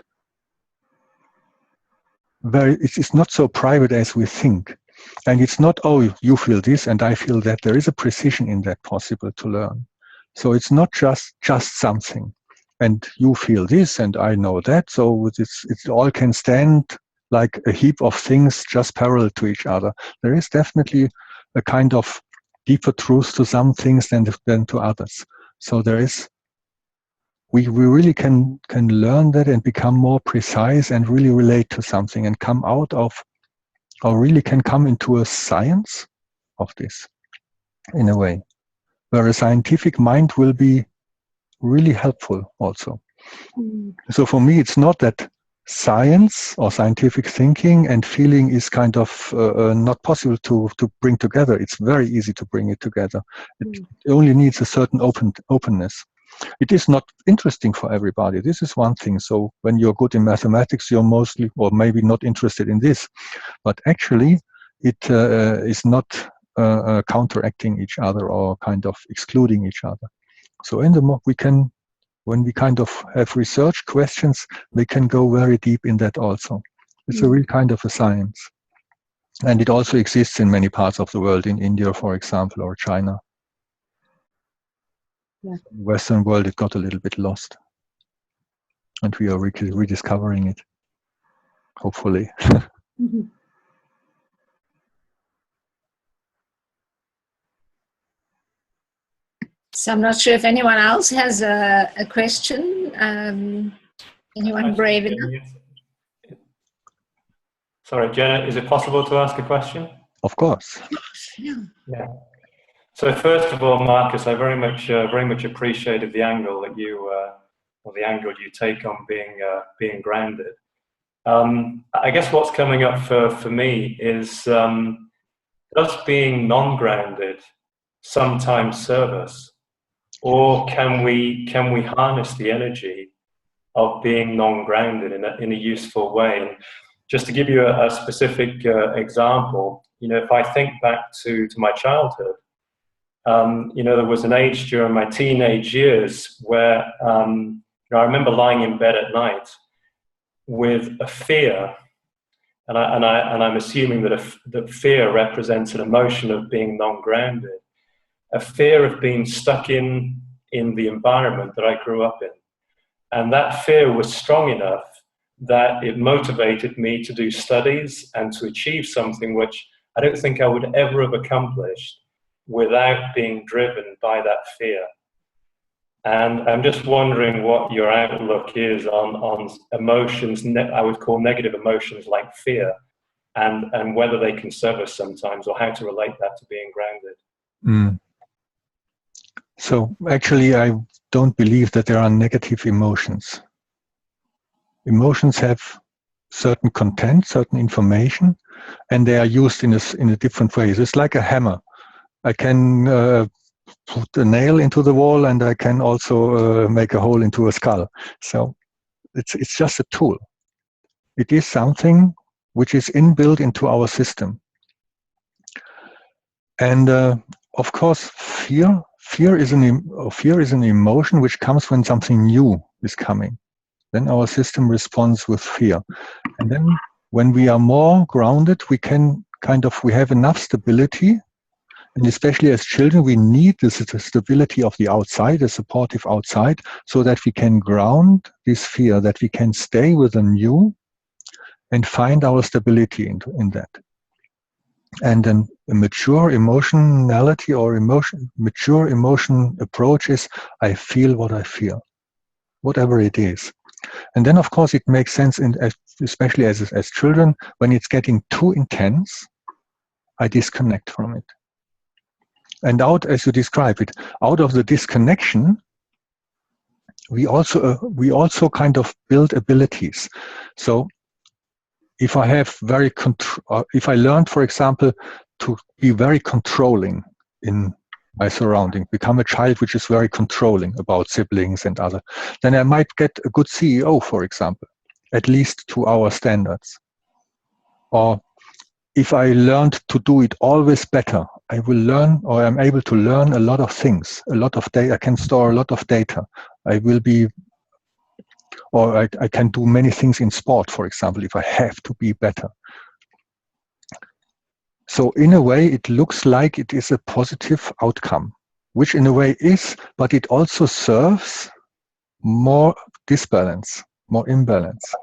it's not so private as we think. And it's not, oh, you feel this and I feel that. There is a precision in that possible to learn. So it's not just something. And you feel this and I know that. So it all can stand like a heap of things just parallel to each other. There is definitely a kind of deeper truth to some things than to others. So there is, we really can learn that and become more precise and really relate to something and come out of, or really can come into a science of this in a way, where a scientific mind will be really helpful also. So for me, it's not that science or scientific thinking and feeling is kind of not possible to bring together. It's very easy to bring it together. It only needs a certain openness. It is not interesting for everybody. This is one thing. So when you're good in mathematics, you're mostly, or maybe not interested in this. But actually, it is not counteracting each other or kind of excluding each other. So in the we can when we kind of have research questions, they can go very deep in that also. It's a real kind of a science. And it also exists in many parts of the world, in India, for example, or China. Yeah. In the Western world, it got a little bit lost. And we are rediscovering it, hopefully. Mm-hmm. So I'm not sure if anyone else has a question. Anyone brave enough? Sorry, Jenna, is it possible to ask a question? Of course. Yeah. So first of all, Markus, I very much appreciated the angle that the angle you take on being grounded. I guess what's coming up for me is does being non-grounded sometimes serve us, or can we harness the energy of being non-grounded in a useful way? And just to give you a specific example, if I think back to my childhood, there was an age during my teenage years where I remember lying in bed at night with a fear, and I'm assuming that fear represents an emotion of being non-grounded, a fear of being stuck in the environment that I grew up in. And that fear was strong enough that it motivated me to do studies and to achieve something which I don't think I would ever have accomplished without being driven by that fear. And I'm just wondering what your outlook is on emotions, I would call negative emotions like fear, and whether they can serve us sometimes, or how to relate that to being grounded. Mm. So actually, I don't believe that there are negative emotions. Emotions have certain content, certain information, and they are used in a different ways. It's like a hammer. I can put a nail into the wall, and I can also make a hole into a skull. So it's just a tool. It is something which is inbuilt into our system. And of course, fear is an emotion which comes when something new is coming. Then our system responds with fear. And then when we are more grounded, we have enough stability. And especially as children, we need the stability of the outside, a supportive outside, so that we can ground this fear, that we can stay with the new and find our stability in that. And then a mature emotionality or mature emotion approach is, I feel what I feel, whatever it is. And then, of course, it makes sense, especially as children, when it's getting too intense, I disconnect from it. And as you describe it, out of the disconnection, we also kind of build abilities. So if I learned, for example, to be very controlling in my surrounding, become a child which is very controlling about siblings and other, then I might get a good CEO, for example, at least to our standards. Or if I learned to do it always better, I will learn, or I'm able to learn a lot of things, a lot of data. I can store a lot of data. I can do many things in sport, for example, if I have to be better. So in a way, it looks like it is a positive outcome, which in a way is, but it also serves more disbalance, more imbalance.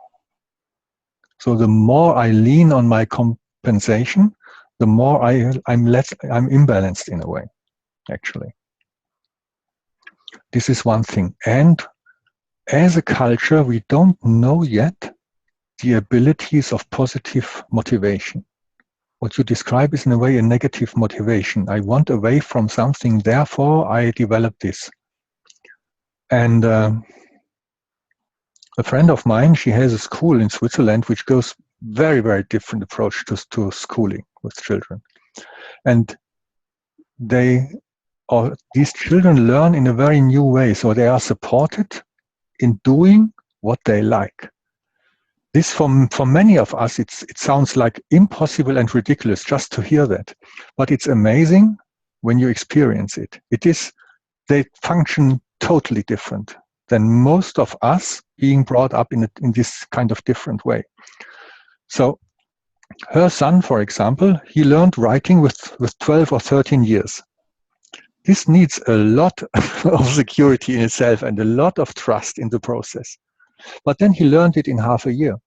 So the more I lean on my compensation, the more I'm imbalanced in a way, actually. This is one thing. And as a culture, we don't know yet the abilities of positive motivation. What you describe is in a way a negative motivation. I want away from something, therefore I develop this. And a friend of mine, she has a school in Switzerland which goes very, very different approach to schooling with children. And these children learn in a very new way. So they are supported in doing what they like. This, for many of us, it sounds like impossible and ridiculous just to hear that. But it's amazing when you experience it. They function totally different. than most of us being brought up in this kind of different way. So her son, for example, he learned writing with 12 or 13 years. This needs a lot of security in itself and a lot of trust in the process. But then he learned it in half a year.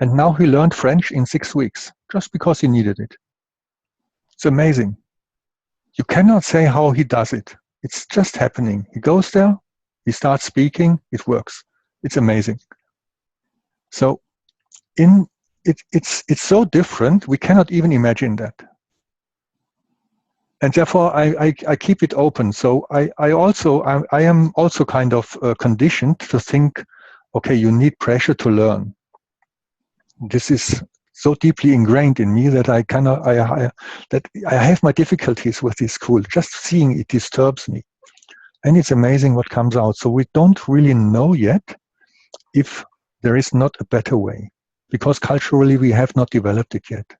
And now he learned French in 6 weeks, just because he needed it. It's amazing. You cannot say how he does it. It's just happening. He goes there, he starts speaking, it works. It's amazing. So it's so different, we cannot even imagine that. And therefore, I keep it open. So I am also kind of conditioned to think, okay, you need pressure to learn. This is so deeply ingrained in me that I have my difficulties with this school. Just seeing it disturbs me. And it's amazing what comes out. So we don't really know yet if there is not a better way, because culturally we have not developed it yet.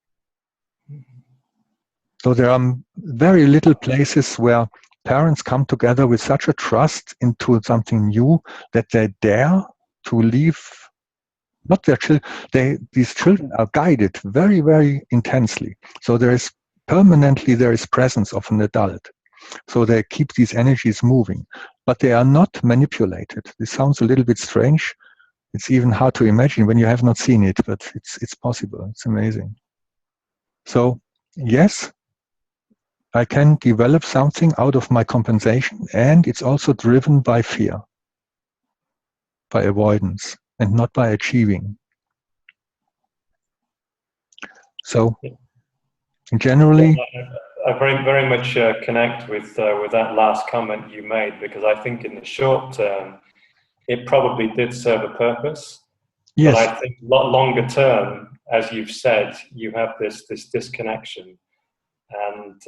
So there are very little places where parents come together with such a trust into something new that they dare to leave, not their children, these children are guided very, very intensely. So there is presence of an adult. So they keep these energies moving, but they are not manipulated. This sounds a little bit strange. It's even hard to imagine when you have not seen it, but it's possible. It's amazing. So yes, I can develop something out of my compensation, and it's also driven by fear, by avoidance, and not by achieving. So generally, I very, very much connect with that last comment you made, because I think in the short term, it probably did serve a purpose. yes. But I think longer term, as you've said, you have this disconnection, and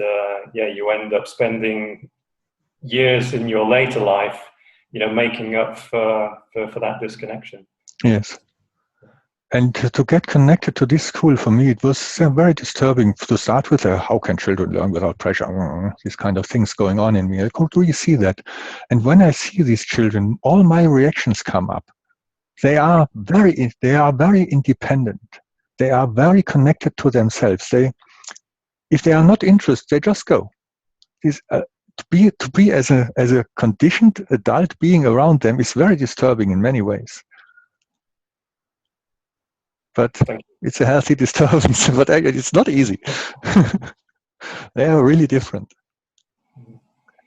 you end up spending years in your later life, making up for that disconnection. Yes. And to get connected to this school, for me, it was very disturbing to start with. How can children learn without pressure? These kind of things going on in me. I could really see that. And when I see these children, all my reactions come up. They are very independent. They are very connected to themselves. If they are not interested, they just go. To be as a conditioned adult being around them is very disturbing in many ways. But it's a healthy disturbance, but it's not easy. They are really different.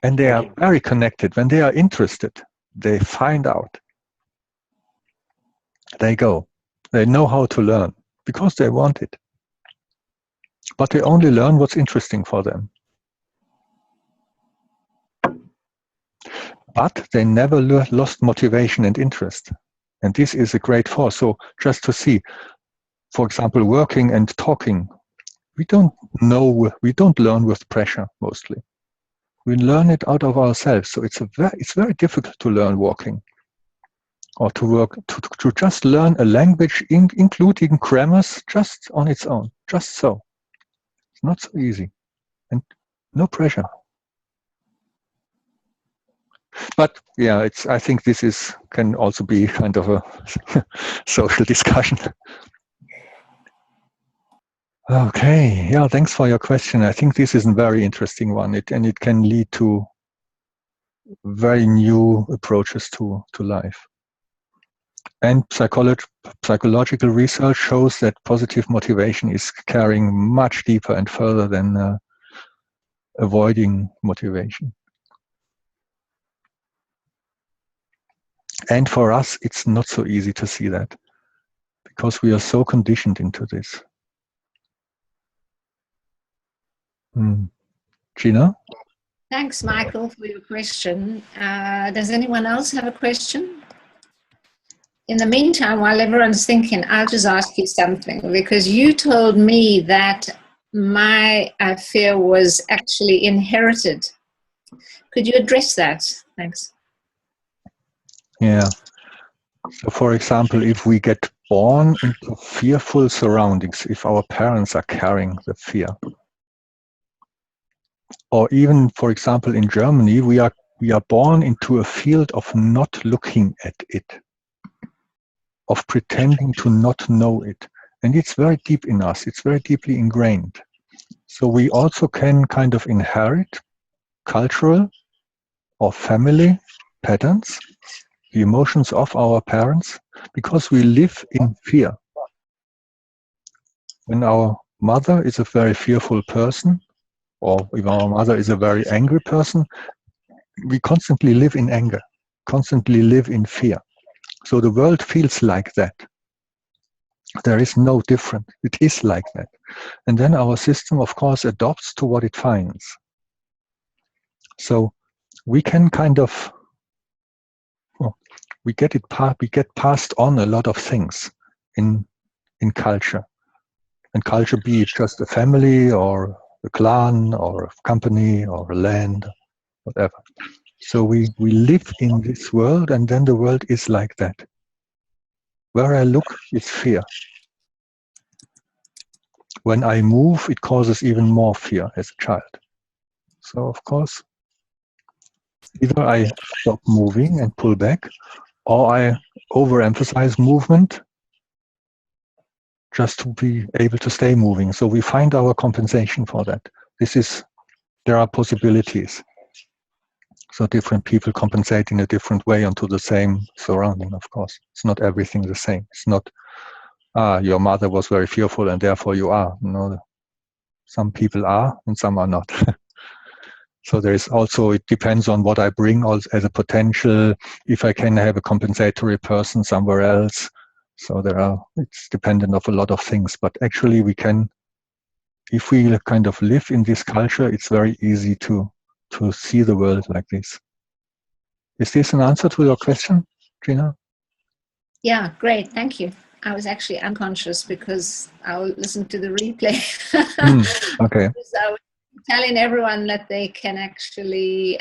And they are very connected. When they are interested, they find out. They go. They know how to learn because they want it. But they only learn what's interesting for them. But they never lost motivation and interest. And this is a great force. So just to see, for example, working and talking, we don't learn with pressure mostly. We learn it out of ourselves. So it's very difficult to learn walking, or to work, to just learn a language, including grammars, just on its own, just so. It's not so easy, and no pressure. But yeah, I think this can also be kind of a social discussion. Okay, yeah, thanks for your question. I think this is a very interesting one, and it can lead to very new approaches to life. And psychological research shows that positive motivation is carrying much deeper and further than avoiding motivation. And for us, it's not so easy to see that, because we are so conditioned into this. Gina? Thanks, Michael, for your question. Does anyone else have a question? In the meantime, while everyone's thinking, I'll just ask you something, because you told me that my fear was actually inherited. Could you address that? Thanks. Yeah. So, for example, if we get born into fearful surroundings, if our parents are carrying the fear, or even, for example, in Germany, we are we are born into a field of not looking at it, of pretending to not know it. And it's very deep in us, it's very deeply ingrained. So we also can kind of inherit cultural or family patterns, the emotions of our parents, because we live in fear. When our mother is a very fearful person, or if our mother is a very angry person, we constantly live in anger, constantly live in fear. So the world feels like that. There is no different. It is like that. And then our system, of course, adopts to what it finds. So we can kind of, well, we get passed on a lot of things in culture. And culture, be it just a family or a clan or a company or a land, whatever. So we live in this world, and then the world is like that. Where I look is fear. When I move, it causes even more fear as a child. So of course, either I stop moving and pull back, or I overemphasize movement just to be able to stay moving. So we find our compensation for that. There are possibilities. So different people compensate in a different way onto the same surrounding, of course. It's not everything the same. It's not, your mother was very fearful and therefore you are. No, some people are and some are not. So there is also, it depends on what I bring as a potential, if I can have a compensatory person somewhere else. So it's dependent of a lot of things, but actually we can, if we kind of live in this culture, it's very easy to see the world like this. Is this an answer to your question, Gina? Yeah, great, thank you. I was actually unconscious because I'll listen to the replay. Okay. So I was telling everyone that they can actually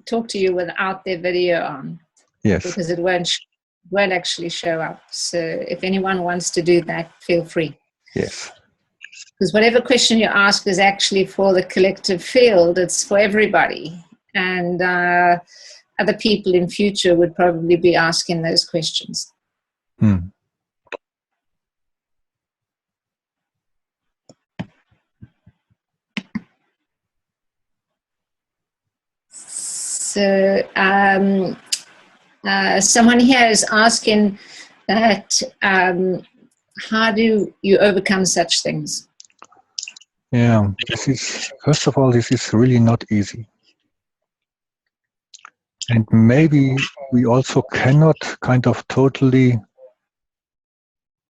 talk to you without their video on. Yes. Because it won't actually show up. So if anyone wants to do that, feel free. Yes. Because whatever question you ask is actually for the collective field. It's for everybody. And other people in future would probably be asking those questions. So someone here is asking that how do you overcome such things? Yeah, first of all, this is really not easy. And maybe we also cannot kind of totally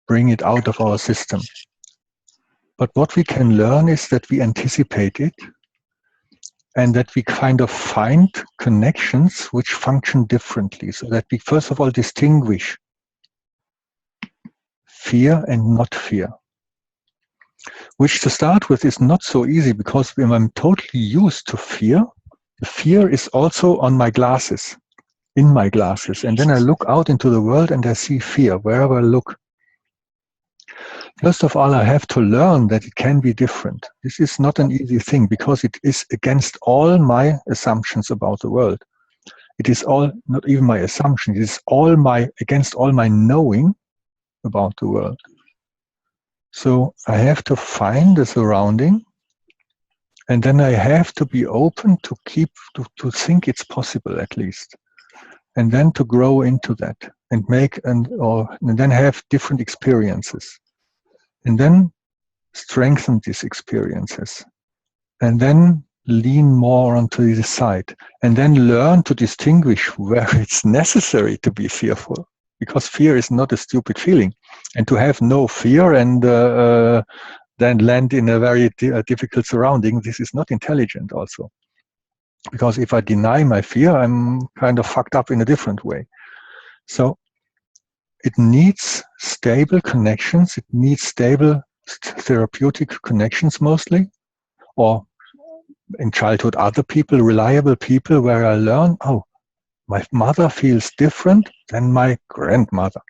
bring it out of our system. But what we can learn is that we anticipate it and that we kind of find connections which function differently, so that we first of all distinguish fear and not fear. Which to start with is not so easy, because when I'm totally used to fear, the fear is also on my glasses, in my glasses. And then I look out into the world and I see fear wherever I look. First of all, I have to learn that it can be different. This is not an easy thing, because it is against all my assumptions about the world. It is all, not even my assumption, it is against all my knowing about the world. So I have to find the surrounding, and then I have to be open to to think it's possible at least, and then to grow into that and and then have different experiences, and then strengthen these experiences, and then lean more onto the side, and then learn to distinguish where it's necessary to be fearful, because fear is not a stupid feeling. And to have no fear and then land in a very difficult surrounding, this is not intelligent also. Because if I deny my fear, I'm kind of fucked up in a different way. So it needs stable connections, it needs stable therapeutic connections mostly, or in childhood other people, reliable people, where I learn, oh, my mother feels different than my grandmother.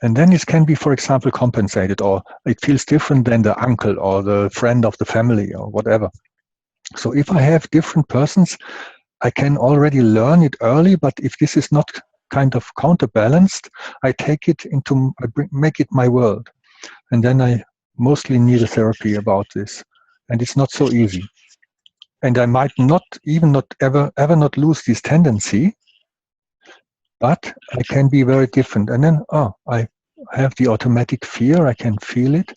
And then it can be, for example, compensated, or it feels different than the uncle or the friend of the family or whatever. So if I have different persons, I can already learn it early, but if this is not kind of counterbalanced, I take it into, make it my world. And then I mostly need a therapy about this. And it's not so easy. And I might not ever not lose this tendency, but I can be very different. And then, I have the automatic fear, I can feel it.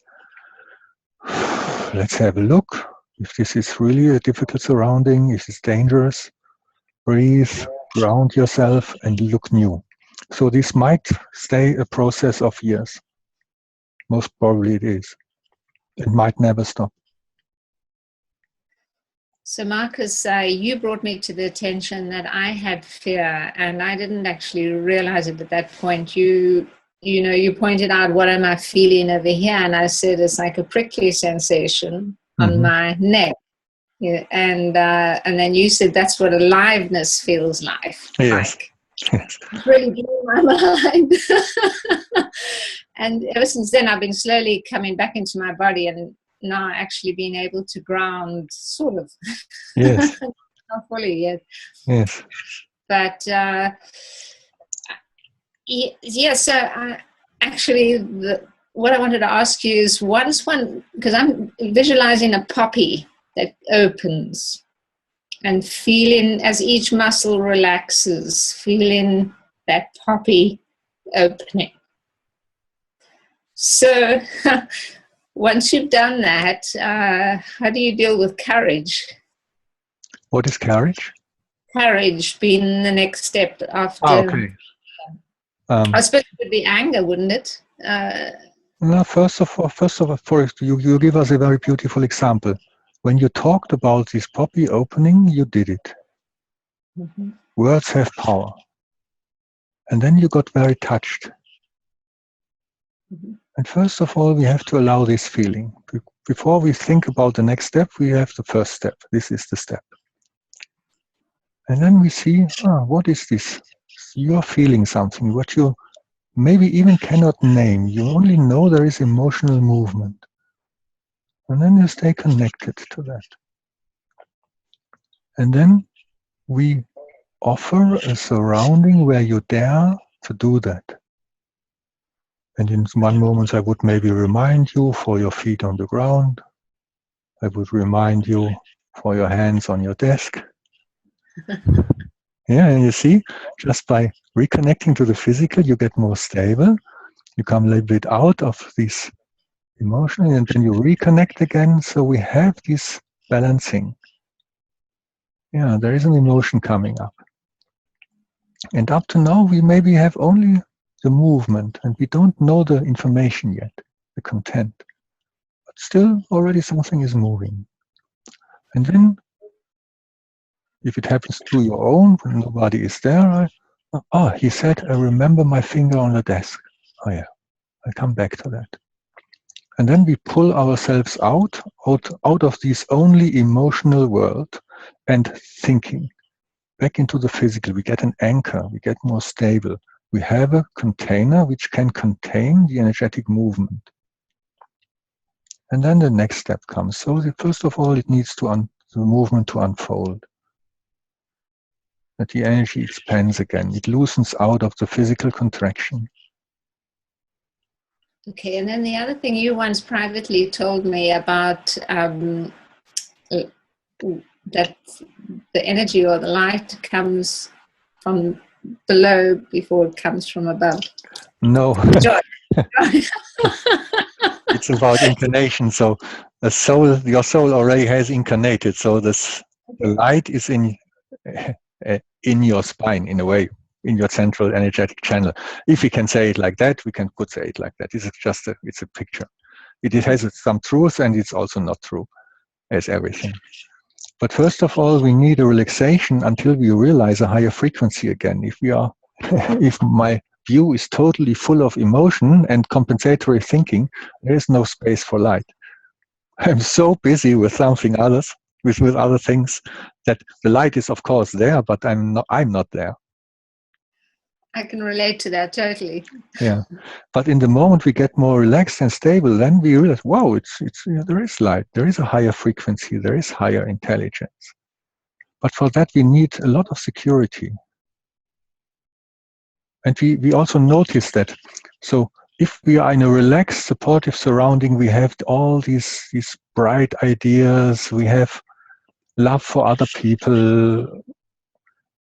Let's have a look. If this is really a difficult surrounding, if it's dangerous, breathe, ground yourself, and look new. So this might stay a process of years. Most probably it is. It might never stop. So Markus, you brought me to the attention that I had fear, and I didn't actually realize it at that point. You pointed out, what am I feeling over here? And I said, it's like a prickly sensation on my neck. Yeah, and then you said that's what aliveness feels like. Yes. Yes. It really blew my mind. And ever since then, I've been slowly coming back into my body and now actually being able to ground, sort of. Yes. Not fully yet. Yes. But so actually, what I wanted to ask you is, because I'm visualizing a poppy that opens and feeling as each muscle relaxes, feeling that poppy opening. So once you've done that, how do you deal with courage? What is courage? Courage being the next step after. Okay. I suppose it would be anger, wouldn't it? No, first of all, you give us a very beautiful example. When you talked about this poppy opening, you did it. Words have power. And then you got very touched. And first of all, we have to allow this feeling. Before we think about the next step, we have the first step. This is the step. And then we see, what is this? You're feeling something, what you maybe even cannot name. You only know there is emotional movement. And then you stay connected to that. And then we offer a surrounding where you dare to do that. And in one moment I would maybe remind you for your feet on the ground. I would remind you for your hands on your desk. Yeah, and you see, just by reconnecting to the physical, you get more stable. You come a little bit out of this emotion, and then you reconnect again. So we have this balancing. Yeah, there is an emotion coming up. And up to now, we maybe have only the movement, and we don't know the information yet, the content. But still, already something is moving. And then, if it happens to your own, when nobody is there, he said, I remember my finger on the desk. Oh yeah, I come back to that. And then we pull ourselves out of this only emotional world and thinking. Back into the physical, we get an anchor, we get more stable. We have a container which can contain the energetic movement. And then the next step comes. So first of all, it needs the movement to unfold. That the energy expands again. It loosens out of the physical contraction. Okay, and then the other thing you once privately told me about that the energy or the light comes from below before it comes from above. No. It's about incarnation. So your soul already has incarnated. So the light is in your spine, in a way, in your central energetic channel. If we can say it like that, we could say it like that. It's a picture. It has some truth, and it's also not true, as everything. But first of all, we need a relaxation until we realize a higher frequency again. If my view is totally full of emotion and compensatory thinking, there is no space for light. I'm so busy with something else, with other things, that the light is of course there, but I'm not there. I can relate to that totally. Yeah, but in the moment we get more relaxed and stable, then we realize, wow, there is light, there is a higher frequency, there is higher intelligence. But for that we need a lot of security. And we also notice that. So if we are in a relaxed, supportive surrounding, we have all these bright ideas, we have love for other people.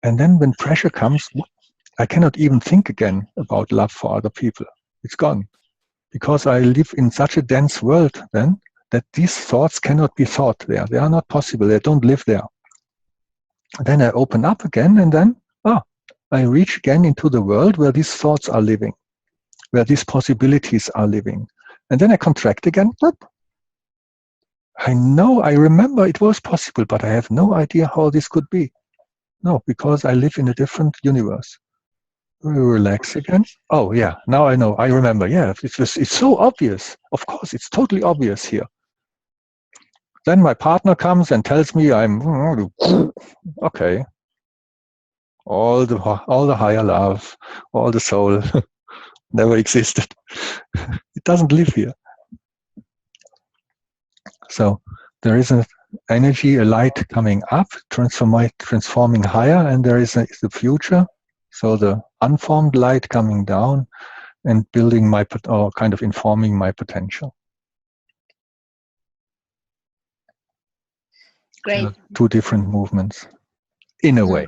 And then when pressure comes, I cannot even think again about love for other people. It's gone. Because I live in such a dense world then that these thoughts cannot be thought there. They are not possible. They don't live there. Then I open up again and then, I reach again into the world where these thoughts are living, where these possibilities are living. And then I contract again. I remember it was possible, but I have no idea how this could be. No, because I live in a different universe. Relax again. Oh yeah, now I know. I remember. Yeah, it's so obvious. Of course, it's totally obvious here. Then my partner comes and tells me I'm okay. All the higher love, all the soul never existed. It doesn't live here. So there is an energy, a light coming up, transforming higher, and there is the future. So the unformed light coming down and building or kind of informing my potential. Great. So two different movements, in a way.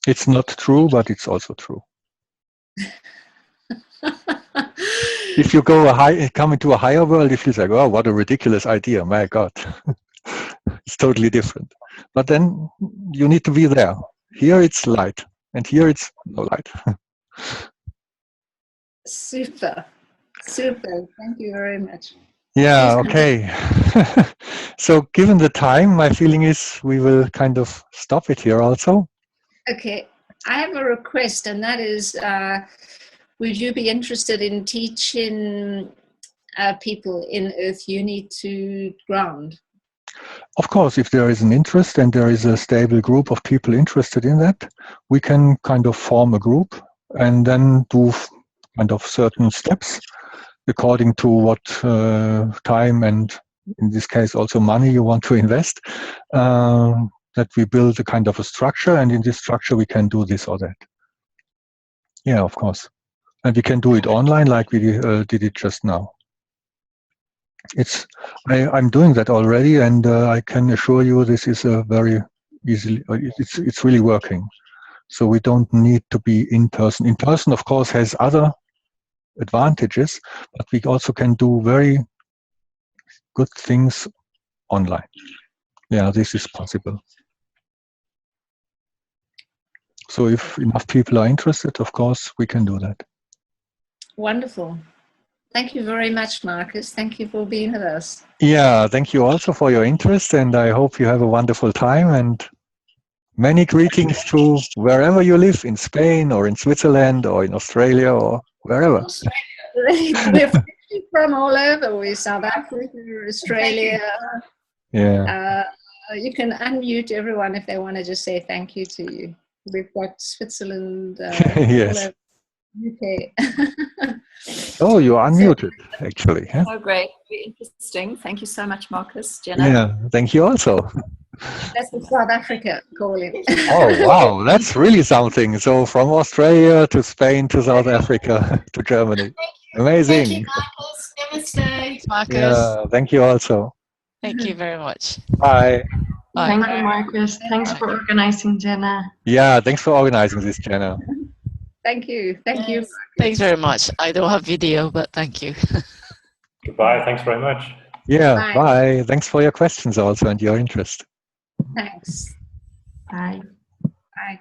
It's not true, but it's also true. If you come into a higher world, it feels like, oh, what a ridiculous idea, my God. It's totally different. But then you need to be there. Here it's light, and here it's no light. Super. Thank you very much. Yeah, okay. So given the time, my feeling is we will kind of stop it here also. Okay. I have a request, and that is, would you be interested in teaching people in Earthuni to ground? Of course, if there is an interest and there is a stable group of people interested in that, we can kind of form a group and then do kind of certain steps according to what time and in this case also money you want to invest, that we build a kind of a structure, and in this structure we can do this or that. Yeah, of course. And we can do it online like we did it just now. I'm doing that already, and I can assure you this is a very easily, it's really working. So we don't need to be in person. In person, of course, has other advantages, but we also can do very good things online. Yeah, this is possible. So if enough people are interested, of course, we can do that. Wonderful. Thank you very much, Markus. Thank you for being with us. Yeah, thank you also for your interest, and I hope you have a wonderful time, and many greetings to wherever you live, in Spain or in Switzerland or in Australia or wherever. We're from all over. We're South Africa, Australia. Yeah. You can unmute everyone if they want to just say thank you to you. We've got Switzerland, yes. UK. Oh, you're unmuted, actually. Huh? Oh, great. Very interesting. Thank you so much, Markus. Jenna. Yeah, thank you also. That's the South Africa calling. Oh, wow. That's really something. So from Australia to Spain to South Africa to Germany. Amazing. Thank you, Markus. Namaste. Markus. Yeah, thank you also. Thank you very much. Bye. Bye. Thank you, Markus. Thanks for organizing, Jenna. Yeah, thanks for organizing this, Jenna. Thank you. Thank you. Thanks very much. I don't have video, but thank you. Goodbye. Thanks very much. Yeah, bye. Thanks for your questions also and your interest. Thanks. Bye. Bye.